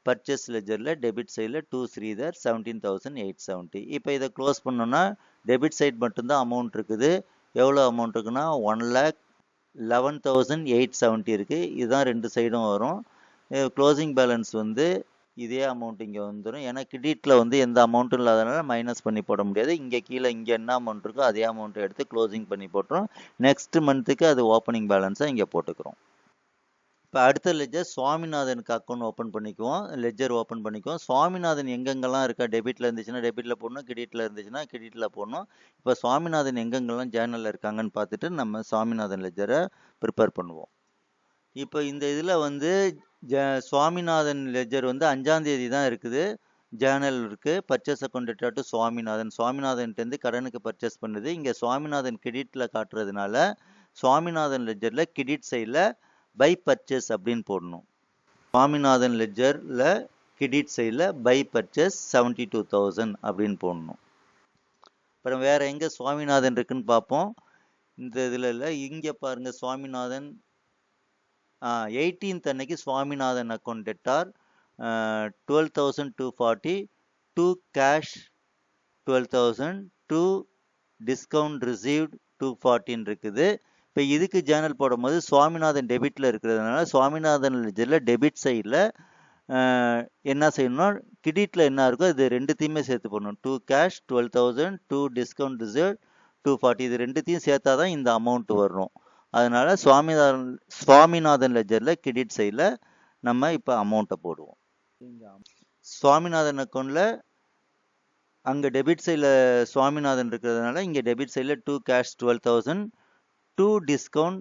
பர்ச்சேஸ் லெஜரில் டெபிட் சைடில் டு ஸ்ரீதர் 17,870. இப்போ இதை க்ளோஸ் பண்ணோன்னா டெபிட் சைட் மட்டும்தான் அமௌண்ட் இருக்குது. எவ்வளோ அமௌண்ட் இருக்குன்னா 1,11,870 இருக்குது. இதுதான் 2 சைடும் வரும். க்ளோசிங் பேலன்ஸ் வந்து இதே அமௌண்ட் இங்கே வந்துடும். ஏன்னா கிரெடிட்டில் வந்து எந்த அமௌண்ட்டும் இல்லாதனால மைனஸ் பண்ணி போட முடியாது. இங்கே கீழே இங்கே என்ன அமௌண்ட் இருக்கோ அதே அமௌண்ட்டை எடுத்து க்ளோசிங் பண்ணி போட்டுரும். நெக்ஸ்ட் மந்த்துக்கு அது ஓப்பனிங் பேலன்ஸாக இங்கே போட்டுக்கிறோம். இப்போ அடுத்த லெஜர் சுவாமிநாதனுக்கு அக்கௌண்ட் ஓப்பன் பண்ணிக்குவோம். லெஜர் ஓப்பன் பண்ணிக்குவோம். சுவாமிநாதன் எங்கெங்கெல்லாம் இருக்கா, டெபிட்டில் இருந்துச்சுன்னா டெபிட்டில் போடணும், கிரெடிட்டில் இருந்துச்சுன்னா கிரெடிட்டில் போடணும். இப்போ சுவாமிநாதன் எங்கெங்கெல்லாம் ஜேர்னலில் இருக்காங்கன்னு பார்த்துட்டு நம்ம சுவாமிநாதன் லெஜரை ப்ரிப்பேர் பண்ணுவோம். இப்போ இந்த இதில் வந்து சுவாமிநாதன் லெஜர் வந்து 5ஆம் தேதி தான் இருக்குது. ஜேர்னல் இருக்கு. Purchase account debtor to Swaminathan. சுவாமிநாதன்ட்டேருந்து கடனுக்கு பர்ச்சேஸ் பண்ணுது. இங்கே சுவாமிநாதன் கிரெடிட்டில் காட்டுறதுனால சுவாமிநாதன் லெஜரில் கிரெடிட் சைடில் பை பர்ச்சேஸ் அப்படின்னு போடணும். சுவாமிநாதன் லெஜரில் கிரெடிட் சைடில் பை பர்ச்சேஸ் 72,000 அப்படின்னு போடணும். அப்புறம் வேற எங்கே சுவாமிநாதன் இருக்குன்னு பார்ப்போம். இந்த இதில் இல்லை, இங்கே பாருங்க சுவாமிநாதன் 18th அன்னைக்கு Swaminathan account debtor 12,240 to cash 12,000 to discount received 240 இருக்குது. இப்போ இதுக்கு ஜேர்னல் போடும்போது சுவாமிநாதன் டெபிட்ல இருக்கிறதுனால சுவாமிநாதன் லெஜரில் டெபிட் சைடில் என்ன செய்யணும்னா கிரெடிட்ல என்ன இருக்கோ இது ரெண்டுத்தையுமே சேர்த்து போடணும். 2 cash 12,000 2 discount reserved 240 இது ரெண்டுத்தையும் சேர்த்தா தான் இந்த அமௌண்ட் வரும். அதனால சுவாமிநாதன் லெஜரில் கிரெடிட் சைடில் நம்ம இப்போ அமௌண்ட்டை போடுவோம். சுவாமிநாதன் அக்கௌண்ட்ல அங்கே டெபிட் சைடில் சுவாமிநாதன் இருக்கிறதுனால இங்கே டெபிட் சைடில் 2 cash 12,000 2 discount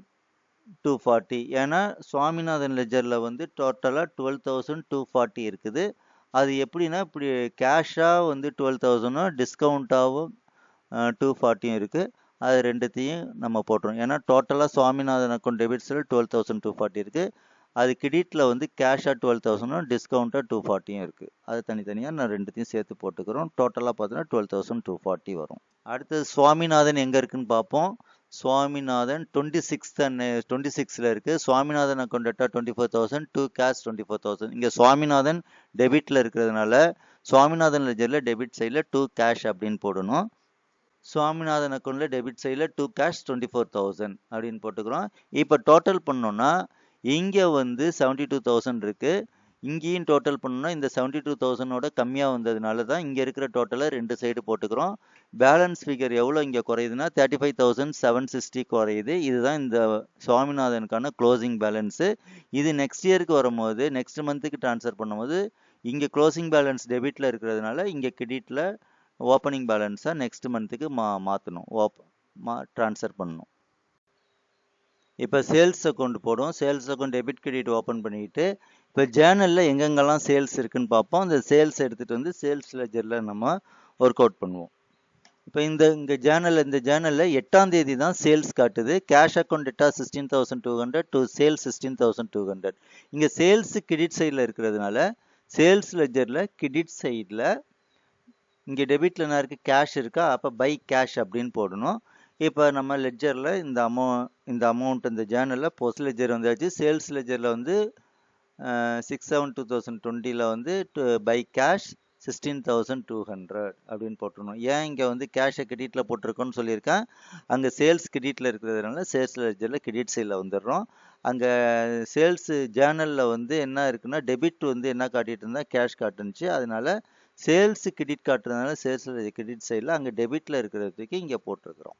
240. ஏன்னா சுவாமிநாதன் லெஜரில் வந்து டோட்டலாக 12,240 இருக்குது. அது எப்படின்னா இப்படி கேஷாக வந்து 12,000 டிஸ்கவுண்ட்டாகவும் 240 இருக்குது. அது ரெண்டுத்தையும் நம்ம போட்டுரும். ஏன்னா டோட்டலாக சுவாமிநாதன் அக்கௌண்ட் டெபிட்ஸில் 12,240 இருக்குது. அது கிரெடிட்டில் வந்து கேஷாக 12,000 டிஸ்கவுண்ட்டாக 240 இருக்குது. அது தனித்தனியாக நான் ரெண்டுத்தையும் சேர்த்து போட்டுக்கிறோம். டோட்டலாக பார்த்தோன்னா 12,240 வரும். அடுத்தது சுவாமிநாதன் எங்கே இருக்குன்னு பார்ப்போம். சுவாமிநாதன் 26th இருக்குது. Swaminathan account data 24,000 2 cash 24,000. இங்கே சுவாமிநாதன் டெபிட்டில் இருக்கிறதுனால சுவாமிநாதன் லெஜரில் டெபிட் சைடில் 2 cash அப்படின்னு போடணும். சுவாமிநாதன் அக்கௌண்ட்டில் டெபிட் சைடில் 2 cash 24,000 அப்படின்னு போட்டுக்கிறோம். இப்போ டோட்டல் பண்ணோன்னா இங்கே வந்து 72,000 இருக்குது. இங்கேயும் டோட்டல் பண்ணோன்னா இந்த 72,000ஓட கம்மியாக வந்ததுனால தான் இங்கே இருக்கிற டோட்டலை ரெண்டு சைடு போட்டுக்கிறோம். பேலன்ஸ் ஃபிகர் எவ்வளோ இங்கே குறையுதுன்னா 35,760 குறையுது. இதுதான் இந்த சுவாமிநாதனுக்கான க்ளோசிங் பேலன்ஸு. இது நெக்ஸ்ட் இயருக்கு வரும்போது நெக்ஸ்ட் மந்த்துக்கு ட்ரான்ஸ்ஃபர் பண்ணும்போது இங்கே க்ளோசிங் பேலன்ஸ் டெபிட்டில் இருக்கிறதுனால இங்கே கிரெடிட்டில் ஓப்பனிங் பேலன்ஸாக நெக்ஸ்ட் மந்த்துக்கு மாற்றணும், ட்ரான்ஸ்ஃபர் பண்ணணும். இப்போ சேல்ஸ் அக்கௌண்ட் போடும். Sales account debit credit open பண்ணிக்கிட்டு இப்போ ஜேர்னலில் எங்கெங்கெல்லாம் சேல்ஸ் இருக்குன்னு பார்ப்போம். அந்த சேல்ஸ் எடுத்துகிட்டு வந்து சேல்ஸ் லெஜரில் நம்ம ஒர்க் அவுட் பண்ணுவோம். இப்போ இந்த ஜேர்னலில் 8ஆம் தேதி தான் சேல்ஸ் காட்டுது. Cash account data 16,200 to sales 16,200. இங்கே சேல்ஸ் கிரெடிட் சைடில் இருக்கிறதுனால சேல்ஸ் லெஜரில் கிரெடிட் சைடில் இங்கே டெபிட்டில் என்ன இருக்குது, கேஷ் இருக்கா, அப்போ பை கேஷ் அப்படின்னு போடணும். இப்போ நம்ம லெஜரில் இந்த அமௌண்ட் இந்த ஜேர்னலில் போஸ்ட் லெஜர் வந்தாச்சு. சேல்ஸ் லெஜரில் வந்து 6/7/2020 வந்து பை கேஷ் 16,200 அப்படின்னு போட்டுருணும். ஏன் இங்கே வந்து கேஷை கிரெடிட்டில் போட்டிருக்கோன்னு சொல்லியிருக்கேன். அங்கே சேல்ஸ் கிரெடிட்டில் இருக்கிறதுனால சேல்ஸ் லெஜரில் கிரெடிட் சைடில் வந்துடுறோம். அங்கே சேல்ஸ் ஜேர்னலில் வந்து என்ன இருக்குன்னா டெபிட் வந்து என்ன காட்டிட்டு இருந்தால் கேஷ் காட்டுனுச்சு. அதனால சேல்ஸ் கிரெடிட் காட்டுறதுனால சேல்ஸ் கிரெடிட் சைடில் அங்கே டெபிட்டில் இருக்கிறதுக்கு இங்கே போட்டிருக்கிறோம்.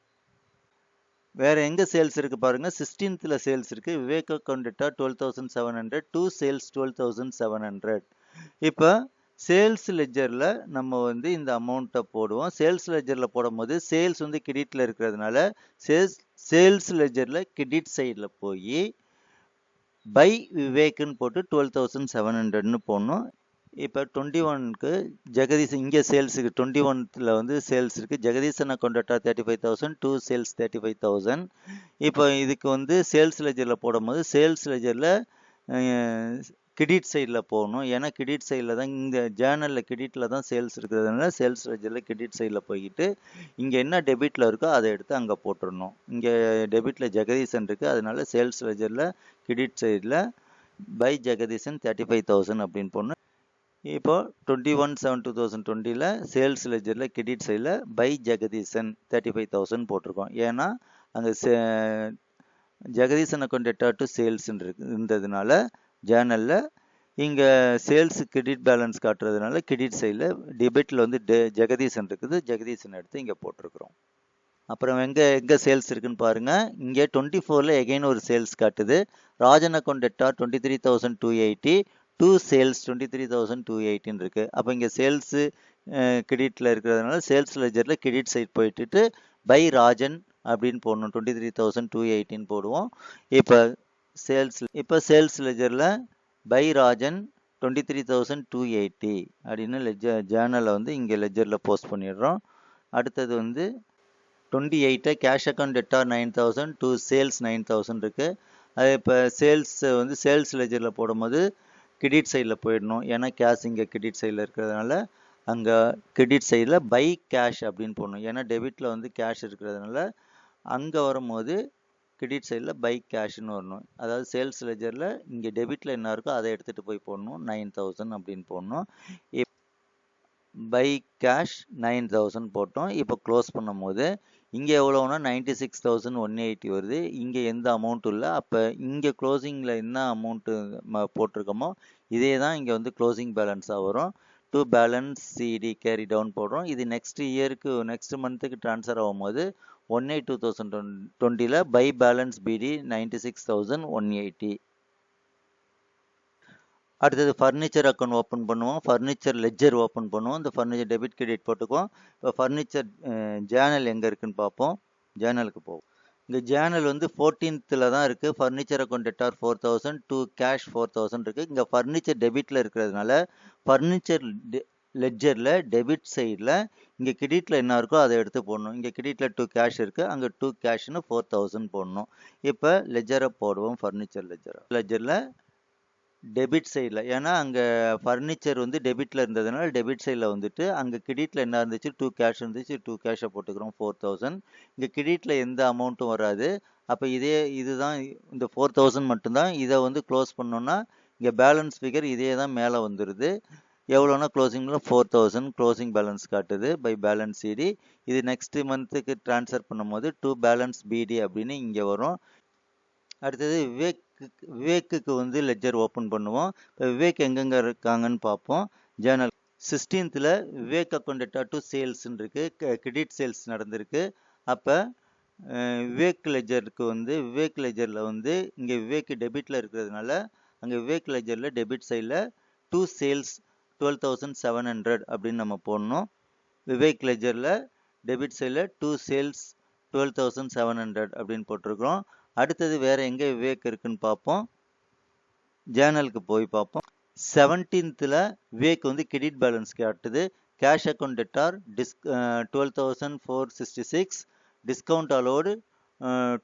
வேற எங்க சேல்ஸ் இருக்கு பாருங்க. 16th சேல்ஸ் இருக்கு. Vivek account data 12,700 to sales 12,700. இப்போ சேல்ஸ் லெஜரில் நம்ம வந்து இந்த அமௌண்ட்டை போடுவோம். சேல்ஸ் லெஜரில் போடும்போது சேல்ஸ் வந்து கிரெடிட்டில் இருக்கிறதுனால சேல்ஸ் லெஜரில் கிரெடிட் சைடில் போய் பை விவேக்குன்னு போட்டு 12,700ன்னு போடணும். இப்போ 21க்கு ஜெகதீசன் இங்கே சேல்ஸுக்கு 21ல் வந்து சேல்ஸ் இருக்குது. Jagadeesan account debtor 35,000 to sales 35,000. இப்போ இதுக்கு வந்து சேல்ஸ் லெஜரில் போடும்போது சேல்ஸ் லெஜரில் கிரெடிட் சைடில் போகணும். ஏன்னா கிரெடிட் சைடில் தான் இந்த ஜேர்னலில் கிரெடிட்டில் தான் சேல்ஸ் இருக்கிறதுனால சேல்ஸ் லெஜரில் கிரெடிட் சைடில் போய்கிட்டு இங்கே என்ன டெபிட்டில் இருக்கோ அதை எடுத்து அங்கே போட்டுடணும். இங்கே டெபிட்டில் ஜெகதீசன் இருக்குது, அதனால சேல்ஸ் லெஜரில் கிரெடிட் சைடில் பை ஜெகதீசன் 35,000 அப்படின்னு போடணும். இப்போ 21/7/2020 சேல்ஸ் லெஜரில் கிரெடிட் சைடில் பை ஜெகதீசன் 35,000 போட்டிருக்கோம். ஏன்னா அங்கே Jagadeesan account debtor to sales இருந்ததுனால ஜேர்னலில் இங்கே சேல்ஸ் கிரெடிட் பேலன்ஸ் காட்டுறதுனால கிரெடிட் சைடில் டெபிட்டில் வந்து ஜெகதீசன் இருக்குது, ஜெகதீசன் எடுத்து இங்கே போட்டிருக்கிறோம். அப்புறம் எங்கே சேல்ஸ் இருக்குன்னு பாருங்கள். இங்கே 24ல் எகைன் ஒரு சேல்ஸ் காட்டுது. Rajan account debtor 23,280 to sales 23,280 இருக்குது. அப்போ இங்கே சேல்ஸு கிரெடிட்டில் இருக்கிறதுனால சேல்ஸ் லெஜரில் கிரெடிட் சைட் போயிட்டு பை ராஜன் அப்படின்னு போடணும். 23,280 போடுவோம். இப்போ சேல்ஸ் இப்போ சேல்ஸ் லெஜரில் பை ராஜன் 23,280 அப்படின்னு ஜேர்னலில் வந்து இங்கே லெஜரில் போஸ்ட் பண்ணிடுறோம். அடுத்தது வந்து 28 cash account debtor 9,000 to sales 9,000 இருக்குது. அது இப்போ சேல்ஸ் வந்து சேல்ஸ் லெஜரில் போடும்போது கிரெடிட் சைடில் போயிடணும். ஏன்னா கேஷ் இங்கே கிரெடிட் சைடில் இருக்கிறதுனால அங்கே கிரெடிட் சைடில் பை கேஷ் அப்படின்னு போடணும். ஏன்னா டெபிட்டில் வந்து கேஷ் இருக்கிறதுனால அங்கே வரும்போது கிரெடிட் சைடில் பை கேஷ்னு வரணும். அதாவது சேல்ஸ் லெஜரில் இங்கே டெபிட்டில் என்ன இருக்கோ அதை எடுத்துகிட்டு போய் போடணும். 9,000 அப்படின்னு போடணும். பை கேஷ் 9,000 போட்டோம். இப்போ க்ளோஸ் பண்ணும் போது இங்கே எவ்வளோனா 96,180 வருது. இங்கே எந்த அமௌண்ட்டும் இல்லை. அப்போ இங்கே க்ளோசிங்கில் என்ன அமௌண்ட்டு போட்டிருக்கோமோ இதே தான் இங்கே வந்து க்ளோசிங் பேலன்ஸாக வரும். To balance c d carry down போடுறோம். இது நெக்ஸ்ட் இயருக்கு நெக்ஸ்ட் மந்த்துக்கு ட்ரான்ஸ்ஃபர் ஆகும்போது 1/8/2020 பை பேலன்ஸ் பிடி 96,180. அடுத்தது ஃபர்னிச்சர் அக்கௌண்ட் ஓப்பன் பண்ணுவோம். ஃபர்னிச்சர் லெஜர் ஓப்பன் பண்ணுவோம். இந்த ஃபர்னிச்சர் டெபிட் கிரெடிட் போட்டுக்குவோம். இப்போ ஃபர்னிச்சர் ஜேர்னல் எங்கே இருக்குன்னு பார்ப்போம். ஜேர்னலுக்கு போவோம். இங்கே ஜேர்னல் வந்து 14th தான் இருக்குது. Furniture account debtor 4,000 to cash 4,000 இருக்குது. இங்கே ஃபர்னிச்சர் டெபிட்டில் இருக்கிறதுனால ஃபர்னிச்சர் லெஜரில் டெபிட் சைடில் இங்கே கிரெடிட்டில் என்ன இருக்கோ அதை எடுத்து போடணும். இங்கே கிரெடிட்டில் 2 கேஷ் இருக்குது. அங்கே 2 கேஷ்னு 4,000 போடணும். இப்போ லெஜரை போடுவோம். ஃபர்னிச்சர் லெஜரில் டெபிட் சைடில், ஏன்னா அங்கே ஃபர்னிச்சர் வந்து டெபிட்டில் இருந்ததுனால டெபிட் சைடில் வந்துட்டு அங்கே கிரெடிட்டில் என்ன இருந்துச்சு 2 கேஷ் இருந்துச்சு. 2 கேஷை போட்டுக்கிறோம் 4,000. இங்கே கிரெடிட்டில் எந்த அமௌண்ட்டும் வராது. அப்போ இதுதான் இந்த 4,000 மட்டும்தான். இதை வந்து க்ளோஸ் பண்ணோன்னா இங்கே பேலன்ஸ் ஃபிகர் இதே தான் மேலே வந்துடுது. எவ்வளோனா க்ளோசிங்கில் 4,000 க்ளோசிங் பேலன்ஸ் காட்டுது பை பேலன்ஸ் சிடி. இது நெக்ஸ்ட் மந்த்துக்கு ட்ரான்ஸ்ஃபர் பண்ணும்போது டு பேலன்ஸ் பிடி அப்படின்னு இங்கே வரும். அடுத்தது விவேக்குக்கு வந்து லெஜர் ஓப்பன் பண்ணுவோம். இப்போ விவேக் எங்கெங்கே இருக்காங்கன்னு பார்ப்போம். Journal 16th Vivek account debtor to சேல்ஸ்ன்னு இருக்குது. கிரெடிட் சேல்ஸ் நடந்திருக்கு. அப்போ விவேக் லெஜருக்கு வந்து விவேக் லெஜரில் வந்து இங்கே விவேக் டெபிட்டில் இருக்கிறதுனால அங்கே விவேக் லெஜரில் டெபிட் சைடில் டு சேல்ஸ் 12,700 அப்படின்னு நம்ம போடணும். விவேக் லெஜரில் டெபிட் சைடில் டு சேல்ஸ் 12,700 அப்படின்னு போட்டிருக்கிறோம். அடுத்தது வேறு எங்கே விவேக் இருக்குன்னு பார்ப்போம். ஜேர்னலுக்கு போய் பார்ப்போம். 17th விவேக் வந்து கிரெடிட் பேலன்ஸ் காட்டுது. Cash account debtor 12,466 discount allowed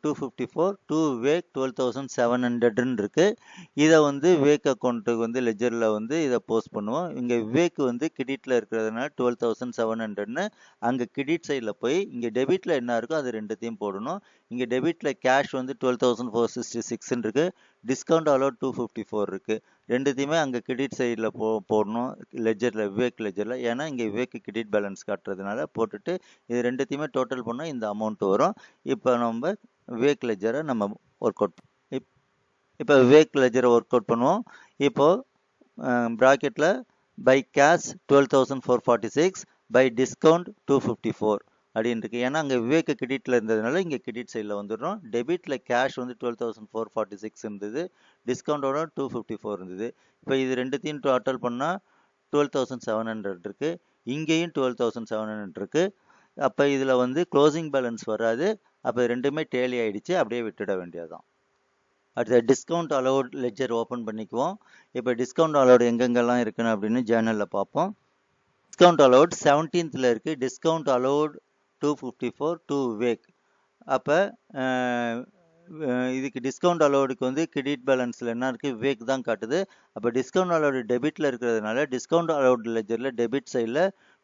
254 to Vivek 12,700 இருக்கு. இதை வந்து விவேக் அக்கௌண்ட்டுக்கு வந்து லெஜரில் வந்து இதை போஸ்ட் பண்ணுவோம். இங்கே விவேக் வந்து கிரெடிட்டில் இருக்கிறதுனால 12,700ன்னு அங்கே கிரெடிட் சைடில் போய் இங்கே டெபிட்டில் என்ன இருக்கோ அது ரெண்டுத்தையும் போடணும். இங்கே டெபிட்டில் கேஷ் வந்து 12,466 இருக்கு. டிஸ்கவுண்ட் அலோட் 254 இருக்கு. ரெண்டுத்தையுமே அங்கே கிரெடிட் சைடில் போடணும் லெஜரில் விவேக் லெஜரில். ஏன்னா இங்கே விவேக் கிரெடிட் பேலன்ஸ் காட்டுறதுனால போட்டுட்டு இது ரெண்டுத்தையுமே டோட்டல் பண்ணால் இந்த அமௌண்ட் வரும். இப்போ நம்ம விவேக் லெஜரை நம்ம ஒர்க் அவுட் இப்போ விவேக் லெஜரை ஒர்க் அவுட் பண்ணுவோம். இப்போது ப்ராக்கெட்டில் பை கேஷ் 12,446 பை டிஸ்கவுண்ட் 254 அப்படின்னு இருக்கு. ஏன்னா அங்கே விவேக் கிரெடிட்டில் இருந்ததுனால இங்கே கிரெடிட் சைடில் வந்துடுறோம். டெபிட்டில் கேஷ் வந்து 12,446 இருந்தது. டிஸ்கவுண்டோட 254 இருந்தது. இப்போ இது ரெண்டுத்தையும் டோட்டல் பண்ணால் 12,700 இருக்குது. இங்கேயும் 12,700 இருக்குது. அப்போ இதில் வந்து க்ளோசிங் பேலன்ஸ் வராது. அப்போ ரெண்டுமே டேலி ஆகிடுச்சு. அப்படியே விட்டுட வேண்டியதுதான். அடுத்த டிஸ்கவுண்ட் அலோட் லெஜர் ஓப்பன் பண்ணிக்குவோம். இப்போ டிஸ்கவுண்ட் அலோட் எங்கெங்கெல்லாம் இருக்குன்னு அப்படின்னு ஜேர்னலில் பார்ப்போம். டிஸ்கவுண்ட் அலோட் 17th இருக்குது. Discount allowed 254 to Vivek. அப்போ இதுக்கு டிஸ்கவுண்ட் அலோடுக்கு வந்து கிரெடிட் பேலன்ஸில் என்ன இருக்குது விவேக் தான் காட்டுது. அப்போ டிஸ்கவுண்ட் அலோடு டெபிட்டில் இருக்கிறதுனால டிஸ்கவுண்ட் அலோட் லெஜரில் டெபிட் சைடில்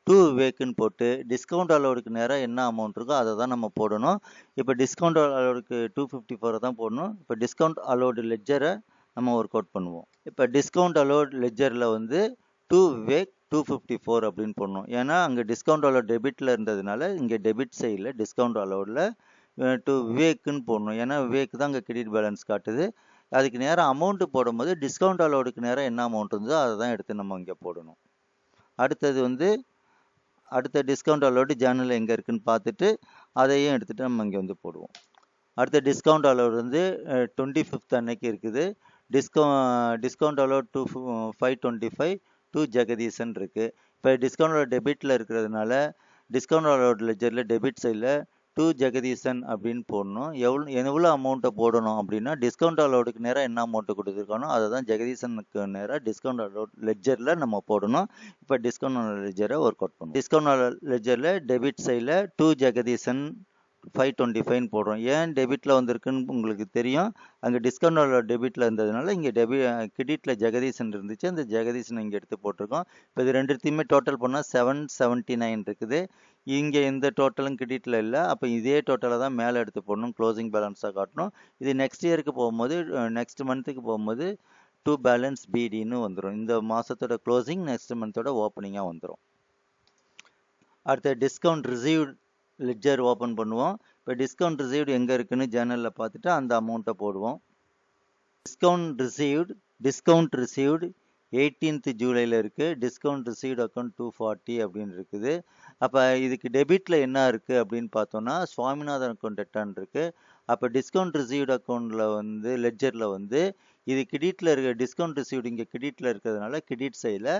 டு விவேக்குன்னு போட்டு டிஸ்கவுண்ட் அலோடுக்கு நேராக என்ன அமௌண்ட் இருக்கோ அதை தான் நம்ம போடணும். இப்போ டிஸ்கவுண்ட் அலோடுக்கு 254 தான் போடணும். இப்போ டிஸ்கவுண்ட் அலோடு லெஜரை நம்ம ஒர்க் அவுட் பண்ணுவோம். இப்போ டிஸ்கவுண்ட் அலோட் லெஜரில் வந்து டு விவேக் 254 அப்படின்னு போடணும். ஏன்னா அங்கே டிஸ்கவுண்ட் அலோட் டெபிட்டில் இருந்ததுனால இங்கே டெபிட் சைடில் டிஸ்கவுண்ட் அலோடில் டு விவேக்குன்னு போடணும். ஏன்னா விவேக் தான் அங்கே கிரெடிட் பேலன்ஸ் காட்டுது. அதுக்கு நேரம் அமௌண்ட்டு போடும்போது டிஸ்கவுண்ட் அலோடுக்கு நேரம் என்ன அமௌண்ட் இருந்ததோ அதை தான் எடுத்து நம்ம இங்கே போடணும். அடுத்தது வந்து அடுத்த டிஸ்கவுண்ட் அலோடு ஜேர்னல் எங்கே இருக்குன்னு பார்த்துட்டு அதையும் எடுத்துகிட்டு நம்ம இங்கே வந்து போடுவோம். அடுத்த டிஸ்கவுண்ட் அலோடு வந்து 25th அன்னைக்கு இருக்குது. டிஸ்கவுண்ட் அலோட் 525 டு ஜெகதீசன் இருக்குது. இப்போ டிஸ்கவுண்ட் அலோட் டெபிட்டில் இருக்கிறதுனால டிஸ்கவுண்ட் அலோட் லெஜரில் டெபிட் சைடில் டு ஜெகதீசன் அப்படின்னு போடணும். எவ்வளோ அமௌண்ட்டை போடணும் அப்படின்னா டிஸ்கவுண்ட் அலோடுக்கு நேராக என்ன அமௌண்ட்டு கொடுத்துருக்கானோ அதை தான் ஜெகதீசனுக்கு நேராக டிஸ்கவுண்ட் அலோட் லெட்ஜரில் நம்ம போடணும். இப்போ டிஸ்கவுண்ட் லெட்ஜரை ஒர்க் அவுட் பண்ணுவோம். டிஸ்கவுண்ட் லெட்ஜரில் டெபிட் சைடில் டு ஜெகதீசன் 525 போடுறோம். ஏன் டெபிட்டில் வந்திருக்குன்னு உங்களுக்கு தெரியும். அங்கே டிஸ்கவுண்ட் டெபிட்டில் இருந்ததுனால இங்கே கிரெடிட்டில் ஜெகதீசன் இருந்துச்சு. அந்த ஜெகதீசன் இங்கே எடுத்து போட்டிருக்கோம். இப்போ இது ரெண்டுத்தையுமே டோட்டல் பண்ணால் 779 இருக்குது. இங்கே எந்த டோட்டலும் கிரெடிட்டில் இல்லை. அப்போ இதே டோட்டலை தான் மேலே எடுத்து போடணும். க்ளோசிங் பேலன்ஸாக காட்டணும். இது நெக்ஸ்ட் இயருக்கு போகும்போது நெக்ஸ்ட் மந்த்துக்கு போகும்போது டு பேலன்ஸ் பிடின்னு வந்துடும். இந்த மாதத்தோட க்ளோசிங் நெக்ஸ்ட் மந்தோட ஓப்பனிங்காக வந்துடும். அடுத்த டிஸ்கவுண்ட் ரிசீவ்ட் லெட்ஜர் ஓப்பன் பண்ணுவோம். இப்போ டிஸ்கவுண்ட் ரிசீவ்டு எங்கே இருக்குன்னு ஜேர்னலில் பார்த்துட்டு அந்த அமௌண்ட்டை போடுவோம். டிஸ்கவுண்ட் ரிசீவ்டு 18th ஜூலையில் இருக்குது. டிஸ்கவுண்ட் ரிசீவ்டு அக்கௌண்ட் 240 அப்படின்னு இருக்குது. அப்போ இதுக்கு டெபிட்டில் என்ன இருக்குது அப்படின்னு பார்த்தோன்னா சுவாமிநாதன் அக்கௌண்ட் எட்டான் இருக்குது. அப்போ டிஸ்கவுண்ட் ரிசீவ்டு அக்கௌண்ட்டில் வந்து லெட்ஜரில் வந்து இது கிரெடிட்டில் இருக்க டிஸ்கவுண்ட் ரிசீவ்டு இங்கே கிரெடிட்டில் இருக்கிறதுனால கிரெடிட் சைடில்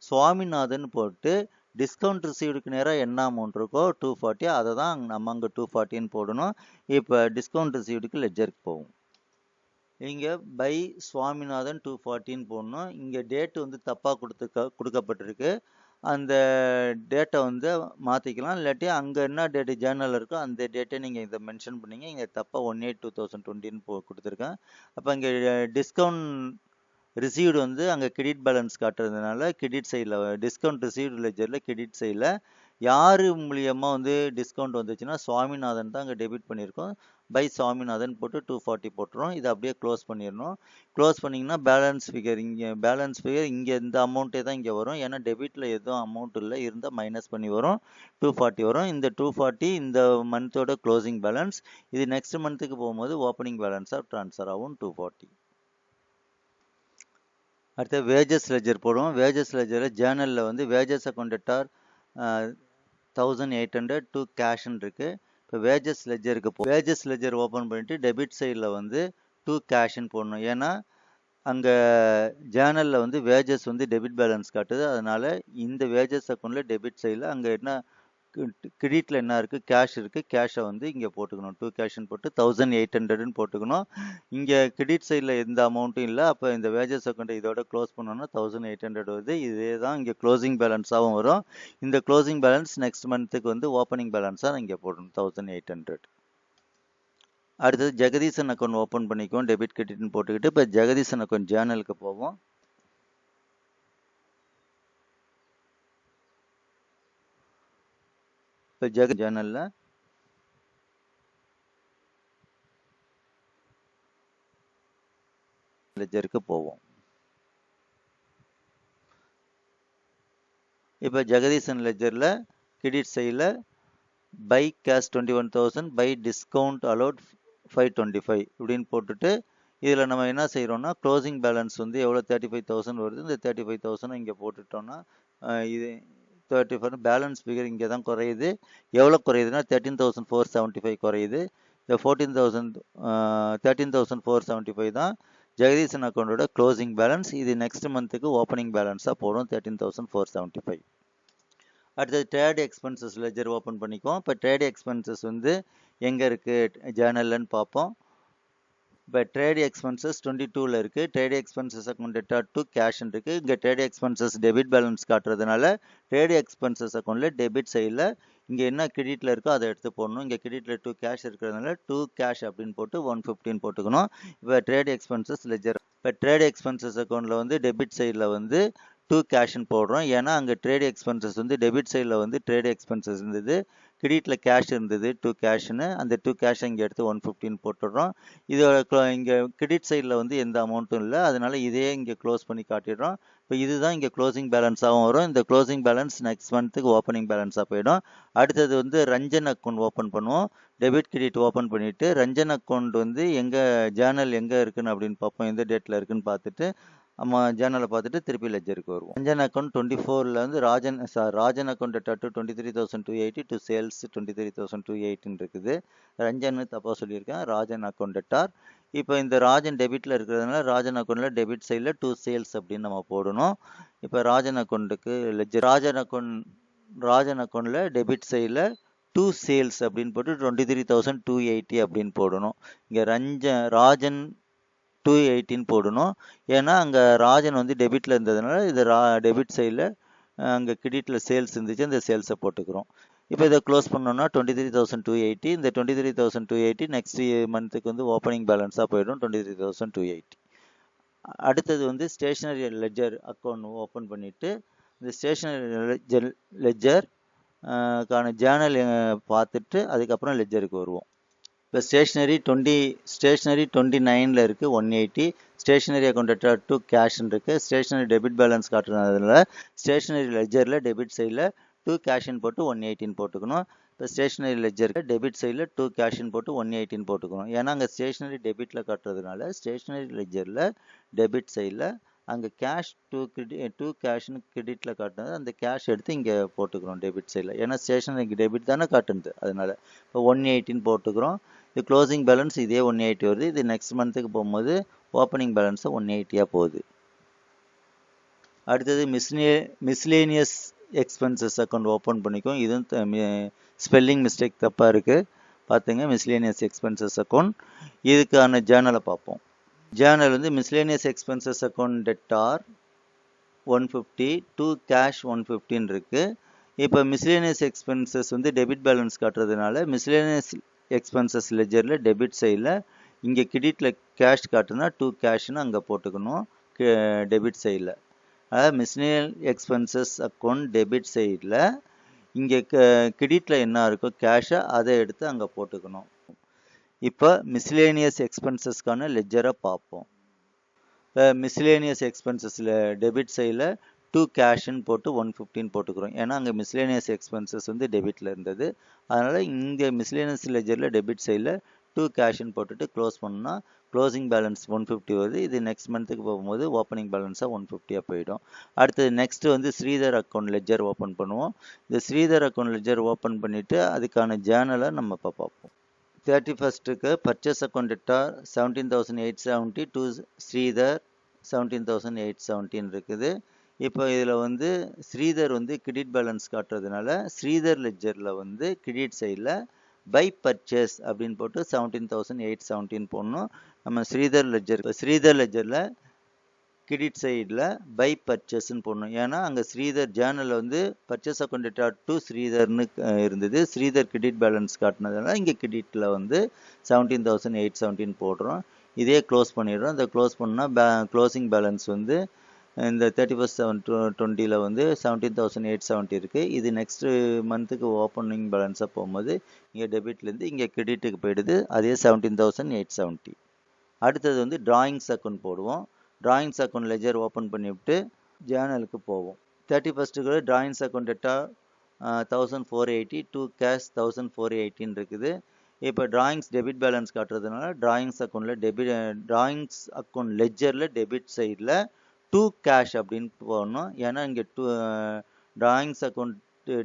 சுவாமிநாதன் போட்டு டிஸ்கவுண்ட் ரிசீவ்டுக்கு நேராக என்ன அமௌண்ட் இருக்கோ 240 அதை தான் நம்ம அங்கே 240ன்னு போடணும். இப்போ டிஸ்கவுண்ட் ரிசீவ்டுக்கு லெட்ஜருக்கு போகும். இங்கே பை சுவாமிநாதன் 240ன்னு போடணும். இங்கே டேட் வந்து தப்பாக கொடுக்கப்பட்டிருக்கு. அந்த டேட்டை வந்து மாற்றிக்கலாம். இல்லாட்டி அங்கே என்ன டேட்டு ஜேர்னல் இருக்கோ அந்த டேட்டை நீங்கள் இதை மென்ஷன் பண்ணீங்க. இங்கே தப்பாக 1/8/2020ன்னு கொடுத்துருக்கேன். அப்போ இங்கே டிஸ்கவுண்ட் ரிசீவ்டு வந்து அங்கே கிரெடிட் பேலன்ஸ் காட்டுறதுனால கிரெடிட் சைடில் டிஸ்கவுண்ட் ரிசீவ்டு லெட்ஜரில் கிரெடிட் சைடில் யார் மூலியமாக வந்து டிஸ்கவுண்ட் வந்துச்சுன்னா சுவாமிநாதன் தான் அங்கே டெபிட் பண்ணியிருக்கோம். பை சுவாமிநாதன் போட்டு 240 போட்டுரும். இதை அப்படியே க்ளோஸ் பண்ணிடணும். க்ளோஸ் பண்ணிங்கன்னா பேலன்ஸ் ஃபிகர் இங்கே இந்த அமௌண்ட்டே தான் இங்கே வரும். ஏன்னா டெபிட்டில் எதுவும் அமௌண்ட் இல்லை, இருந்தால் மைனஸ் பண்ணி வரும். 240 வரும். இந்த 240 இந்த மந்தோட க்ளோசிங் பேலன்ஸ். இது நெக்ஸ்ட் மந்த்துக்கு போகும்போது ஓப்பனிங் பேலன்ஸாக ட்ரான்ஸ்ஃபர் ஆகும் 240. அடுத்து வேஜஸ் லெட்ஜர் போடுவோம். வேஜஸ் லெட்ஜரில் ஜேர்னலில் வந்து வேஜஸ் அக்கௌண்ட் எட்டார் 1800 டு கேஷ்ன்னு இருக்குது. இப்போ வேஜஸ் லெட்ஜர் ஓப்பன் பண்ணிவிட்டு டெபிட் சைடில் வந்து டு கேஷ்ன்னு போடணும். ஏன்னா அங்கே ஜேர்னலில் வந்து வேஜஸ் வந்து டெபிட் பேலன்ஸ் காட்டுது. அதனால் இந்த வேஜஸ் அக்கௌண்ட்டில் டெபிட் சைடில் அங்கே என்ன கிரெடிட்டில் என்ன இருக்குது கேஷ் இருக்குது. கேஷை வந்து இங்கே போட்டுக்கணும். 2 கேஷ்ன்னு போட்டு 1800ன்னு போட்டுக்கணும். இங்கே கிரெடிட் சைடில் எந்த அமௌண்ட்டும் இல்லை. அப்போ இந்த வேஜஸ் அக்கௌண்ட்டை இதோட க்ளோஸ் பண்ணோன்னா 1800 வருது. இதே தான் இங்கே க்ளோசிங் பேலன்ஸாகவும் வரும். இந்த க்ளோசிங் பேலன்ஸ் நெக்ஸ்ட் மந்த்துக்கு வந்து ஓப்பனிங் பேலன்ஸாக இங்கே போடணும் 1800. அடுத்தது ஜெகதீசன் அக்கௌண்ட் ஓப்பன் பண்ணிக்குவோம். டெபிட் கிரெடிட்னு போட்டுக்கிட்டு இப்போ ஜெகதீசன் அக்கௌண்ட் ஜேர்னலுக்கு போவோம். இப்போ ஜேர்னலில் லெட்ஜருக்கு போவோம். இப்போ ஜெகதீசன் லெட்ஜரில் கிரெடிட் சைடில் by cash 21,000 by discount allowed 525 இப்படின்னு போட்டுட்டு இதில் நம்ம என்ன செய்கிறோம்னா க்ளோசிங் பேலன்ஸ் வந்து எவ்வளோ 35,000 வருது. இந்த 35,000 இங்கே போட்டுட்டோம்னா இது 35 பேலன்ஸ் ஃபிகர் இங்கே தான் குறையுது. எவ்வளோ குறையுதுன்னா 13,475 குறையுது. இந்த 13,475 தான் ஜெகதீசன் அக்கௌண்ட்டோட க்ளோசிங் பேலன்ஸ். இது நெக்ஸ்ட் மந்த்துக்கு ஓப்பனிங் பேலன்ஸாக போடும் 13,475. அடுத்தது ட்ரேட் எக்ஸ்பென்சஸ் லெட்ஜர் ஓப்பன் பண்ணிக்குவோம். இப்போ ட்ரேட் எக்ஸ்பென்சஸ் வந்து எங்கே இருக்குது ஜேர்னல்லன்னு பார்ப்போம். இப்போ ட்ரேட் எக்ஸ்பென்சஸ் 22ல் இருக்குது. Trade expenses account debtor to கேஷ்ன்னு இருக்குது. இங்கே ட்ரேட் எக்ஸ்பென்சஸ் டெபிட் பேலன்ஸ் காட்டுறதுனால ட்ரேட் எக்ஸ்பென்சஸ் அக்கௌண்ட்டில் டெபிட் சைடில் இங்கே என்ன கிரெடிட்டில் இருக்கோ அதை எடுத்து போடணும். இங்கே கிரெடிட்டில் 2 கேஷ் இருக்கிறதுனால 2 கேஷ் அப்படின்னு போட்டு 115 போட்டுக்கணும். இப்போ ட்ரேட் எக்ஸ்பென்சஸ் லெட்ஜர் இப்போ ட்ரேட் எக்ஸ்பென்சஸ் அக்கௌண்ட்டில் வந்து டெபிட் சைடில் வந்து 2 கேஷ்ன்னு போடுறோம். ஏன்னா அங்கே ட்ரேட் எக்ஸ்பென்சஸ் வந்து டெபிட் சைடில் வந்து ட்ரேட் எக்ஸ்பென்சஸ் இருந்தது, கிரெடிட்டில் கேஷ் இருந்தது 2 கேஷ்னு. அந்த 2 கேஷை இங்கே எடுத்து 115 போட்டுடுறோம். இதோட இங்கே கிரெடிட் சைடில் வந்து எந்த அமௌண்ட்டும் இல்லை. அதனால இதே இங்கே க்ளோஸ் பண்ணி காட்டிடுறோம். இப்போ இதுதான் இங்கே க்ளோசிங் பேலன்ஸாகவும் வரும். இந்த க்ளோசிங் பேலன்ஸ் நெக்ஸ்ட் மந்த்துக்கு ஓப்பனிங் பேலன்ஸாக போயிடும். அடுத்தது வந்து ரஞ்சன் அக்கௌண்ட் ஓப்பன் பண்ணுவோம். டெபிட் கிரெடிட் ஓப்பன் பண்ணிவிட்டு ரஞ்சன் அக்கௌண்ட் வந்து எங்கே ஜேர்னல் எங்கே இருக்குன்னு அப்படின்னு பார்ப்போம். எந்த டேட்டில் இருக்குன்னு பார்த்துட்டு நம்ம ஜேர்னலை பார்த்துட்டு திருப்பி லெட்ஜருக்கு வருவோம். ரஞ்சன் அக்கௌண்ட் 24ல் வந்து Rajan account debtor to 23,280 to sales 23,280 இருக்குது. ரஞ்சன் தப்பாக சொல்லியிருக்கேன். ராஜன் அக்கௌண்ட் எட்டார். இப்போ இந்த ராஜன் டெபிட்டில் இருக்கிறதுனால ராஜன் அக்கௌண்ட்டில் டெபிட் சைடில் 2 சேல்ஸ் அப்படின்னு நம்ம போடணும். இப்போ ராஜன் அக்கௌண்ட்டுக்கு லெட்ஜர் ராஜன் அக்கௌண்ட்டில் டெபிட் சைடில் டூ சேல்ஸ் அப்படின்னு போட்டு 23,280 அப்படின்னு போடணும். இங்கே ராஜன் 218 போடணும். ஏன்னா அங்கே ராஜன் வந்து டெபிட்டில் இருந்ததுனால இது டெபிட் சைடில், அங்கே கிரெடிட்டில் சேல்ஸ் இருந்துச்சு, அந்த சேல்ஸை போட்டுக்கிறோம். இப்போ இதை க்ளோஸ் பண்ணோம்னா 23,280. இந்த 23,280 நெக்ஸ்ட் மந்த்துக்கு வந்து ஓப்பனிங் பேலன்ஸாக போயிடும் 23,280. அடுத்தது வந்து ஸ்டேஷனரி லெஜர் அக்கௌண்ட் ஓப்பன் பண்ணிவிட்டு இந்த ஸ்டேஷனரி லெஜர் கான ஜேர்னல் பார்த்துட்டு அதுக்கப்புறம் லெஜருக்கு வருவோம். இப்போ ஸ்டேஷ்னரி 29 இருக்குது 180. ஸ்டேஷ்னரி அக்கௌண்ட் டு கேஷ்ன்னு இருக்குது. ஸ்டேஷ்னரி டெபிட் பேலன்ஸ் காட்டுறதுனால ஸ்டேஷ்னரி லெஜரில் டெபிட் சைடில் டூ கேஷ்ன்னு போட்டு 118 போட்டுக்கணும். இப்போ ஸ்டேஷ்னரி லெஜருக்கு டெபிட் சைடில் டூ கேஷ்ன்னு போட்டு 118 போட்டுக்கணும். ஏன்னா அங்கே ஸ்டேஷ்னரி டெபிட்டில் காட்டுறதுனால ஸ்டேஷ்னரி லெஜரில் டெபிட் சைடில் அங்கே கேஷ் டூ கேஷ்னு கிரெடிட்டில் காட்டுனது, அந்த கேஷ் எடுத்து இங்கே போட்டுக்கிறோம் டெபிட் சைடில். ஏன்னா ஸ்டேஷனரி டெபிட் தானே காட்டுது, அதனால இப்போ 118 போட்டுக்கிறோம். இது க்ளோசிங் பேலன்ஸ் இதே 180 வருது. இது நெக்ஸ்ட் மந்த்துக்கு போகும்போது ஓப்பனிங் பேலன்ஸை 180 போகுது. அடுத்தது மிஸ்லேனியஸ் எக்ஸ்பென்சஸ் அக்கௌண்ட் ஓப்பன் பண்ணிக்கும். இதுவும் ஸ்பெல்லிங் மிஸ்டேக் தப்பாக இருக்குது, பார்த்துங்க. மிஸ்லேனியஸ் எக்ஸ்பென்சஸ் அக்கௌண்ட், இதுக்கான ஜேர்னலை பார்ப்போம். ஜேர்னல் வந்து miscellaneous expenses account debtor 150 to cash 115 இருக்குது. இப்போ மிஸ்லேனியஸ் எக்ஸ்பென்சஸ் வந்து டெபிட் பேலன்ஸ் காட்டுறதுனால மிஸ்லேனியஸ் எக்ஸ்பென்சஸ் லெஜரில் டெபிட் சைடில் இங்கே கிரெடிட்டில் கேஷ் காட்டுனா டூ கேஷ்னு அங்கே போட்டுக்கணும் டெபிட் சைடில். அதாவது மிஸ்லேனியஸ் எக்ஸ்பென்சஸ் அக்கௌண்ட் டெபிட் சைடில் இங்கே கிரெடிட்டில் என்ன இருக்கோ கேஷை அதை எடுத்து அங்கே போட்டுக்கணும். இப்போ மிஸ்லேனியஸ் எக்ஸ்பென்சஸ்க்கான லெஜரை பார்ப்போம். இப்போ மிஸ்லேனியஸ் எக்ஸ்பென்சஸில் டெபிட் சைடில் டூ கேஷ்ன்னு போட்டு 115 போட்டுக்கிறோம். ஏன்னா அங்கே மிஸ்லேனியஸ் எக்ஸ்பென்சஸ் வந்து டெபிட்டில் இருந்தது, அதனால் இங்கே மிஸ்லேனியஸ் லெஜரில் டெபிட் சைடில் டூ கேஷ்ன்னு போட்டுட்டு க்ளோஸ் பண்ணால் க்ளோசிங் பேலன்ஸ் 150 வருது. இது நெக்ஸ்ட் மந்த்துக்கு போகும்போது ஓப்பனிங் பேலன்ஸாக 150 போயிடும். அடுத்தது நெக்ஸ்ட் வந்து ஸ்ரீதர் அக்கௌண்ட் லெஜர் ஓப்பன் பண்ணுவோம். இந்த ஸ்ரீதர் அக்கௌண்ட் லெஜர் ஓப்பன் பண்ணிவிட்டு அதுக்கான ஜேர்னலை நம்ம இப்போ பார்ப்போம். 31க்கு purchase account debtor 17,870 to Sridhar 17,817 இருக்குது. இப்போ இதில் வந்து ஸ்ரீதர் வந்து கிரெடிட் பேலன்ஸ் காட்டுறதுனால ஸ்ரீதர் லெஜரில் வந்து கிரெடிட் சைடில் பை பர்ச்சேஸ் அப்படின்னு போட்டு 17,817 போடணும். நம்ம ஸ்ரீதர் லெஜரில் கிரெடிட் சைடில் பை பர்ச்சேஸ்ன்னு போடணும். ஏன்னா அங்கே ஸ்ரீதர் ஜேர்னலில் வந்து பர்ச்சேஸ் அக்கௌண்ட் டெட்டார் டு ஸ்ரீதர்னு இருந்தது, ஸ்ரீதர் கிரெடிட் பேலன்ஸ் காட்டினதுனால இங்கே கிரெடிட்டில் வந்து 17,817 போடுறோம். இதே க்ளோஸ் பண்ணிடுறோம். இந்த க்ளோஸ் பண்ணால் க்ளோசிங் பேலன்ஸ் வந்து இந்த 31/7/20 வந்து 17,870 இருக்குது. இது நெக்ஸ்ட் மந்த்துக்கு ஓப்பனிங் பேலன்ஸாக போகும்போது இங்கே டெபிட்லேருந்து இங்கே கிரெடிட்டுக்கு போயிடுது, அதே 17,870. அடுத்தது வந்து டிராயிங்ஸ் அக்கௌண்ட் போடுவோம். டிராயிங்ஸ் அக்கௌண்ட் லெஜர் ஓப்பன் பண்ணிவிட்டு ஜேர்னலுக்கு போவோம். 31க்கு drawings account debtor 1,480 to cash 1,418 இருக்குது. இப்போ டிராயிங்ஸ் டெபிட் பேலன்ஸ் காட்டுறதுனால டிராயிங்ஸ் அக்கௌண்ட் லெஜரில் டெபிட் சைடில் டூ கேஷ் அப்படின்னு போடணும். ஏன்னா இங்கே டிராயிங்ஸ் அக்கௌண்ட்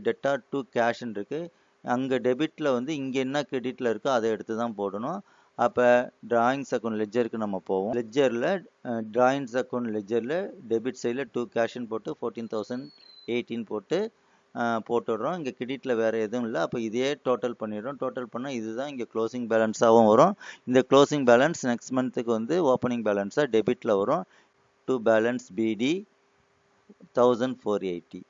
டெட்டா டூ கேஷ்ன்னு இருக்குது. அங்கே டெபிட்டில் வந்து இங்கே என்ன கிரெடிட்டில் இருக்கோ அதை எடுத்து தான் போடணும். அப்போ டிராயிங்ஸ் அக்கௌண்ட் லெஜருக்கு நம்ம போவோம். டிராயிங்ஸ் அக்கௌண்ட் லெஜரில் டெபிட் சைடில் டூ கேஷ்ன்னு போட்டு 14,018 போட்டு போட்டுடுறோம். இங்கே கிரெடிட்டில் வேறு எதுவும் இல்லை. அப்போ இதே டோட்டல் பண்ணிடுறோம். டோட்டல் பண்ணால் இதுதான் இங்கே க்ளோசிங் பேலன்ஸாகவும் வரும். இந்த க்ளோசிங் பேலன்ஸ் நெக்ஸ்ட் மந்த்துக்கு வந்து ஓப்பனிங் பேலன்ஸாக டெபிட்டில் வரும். டு பேலன்ஸ் பிடி 1,480.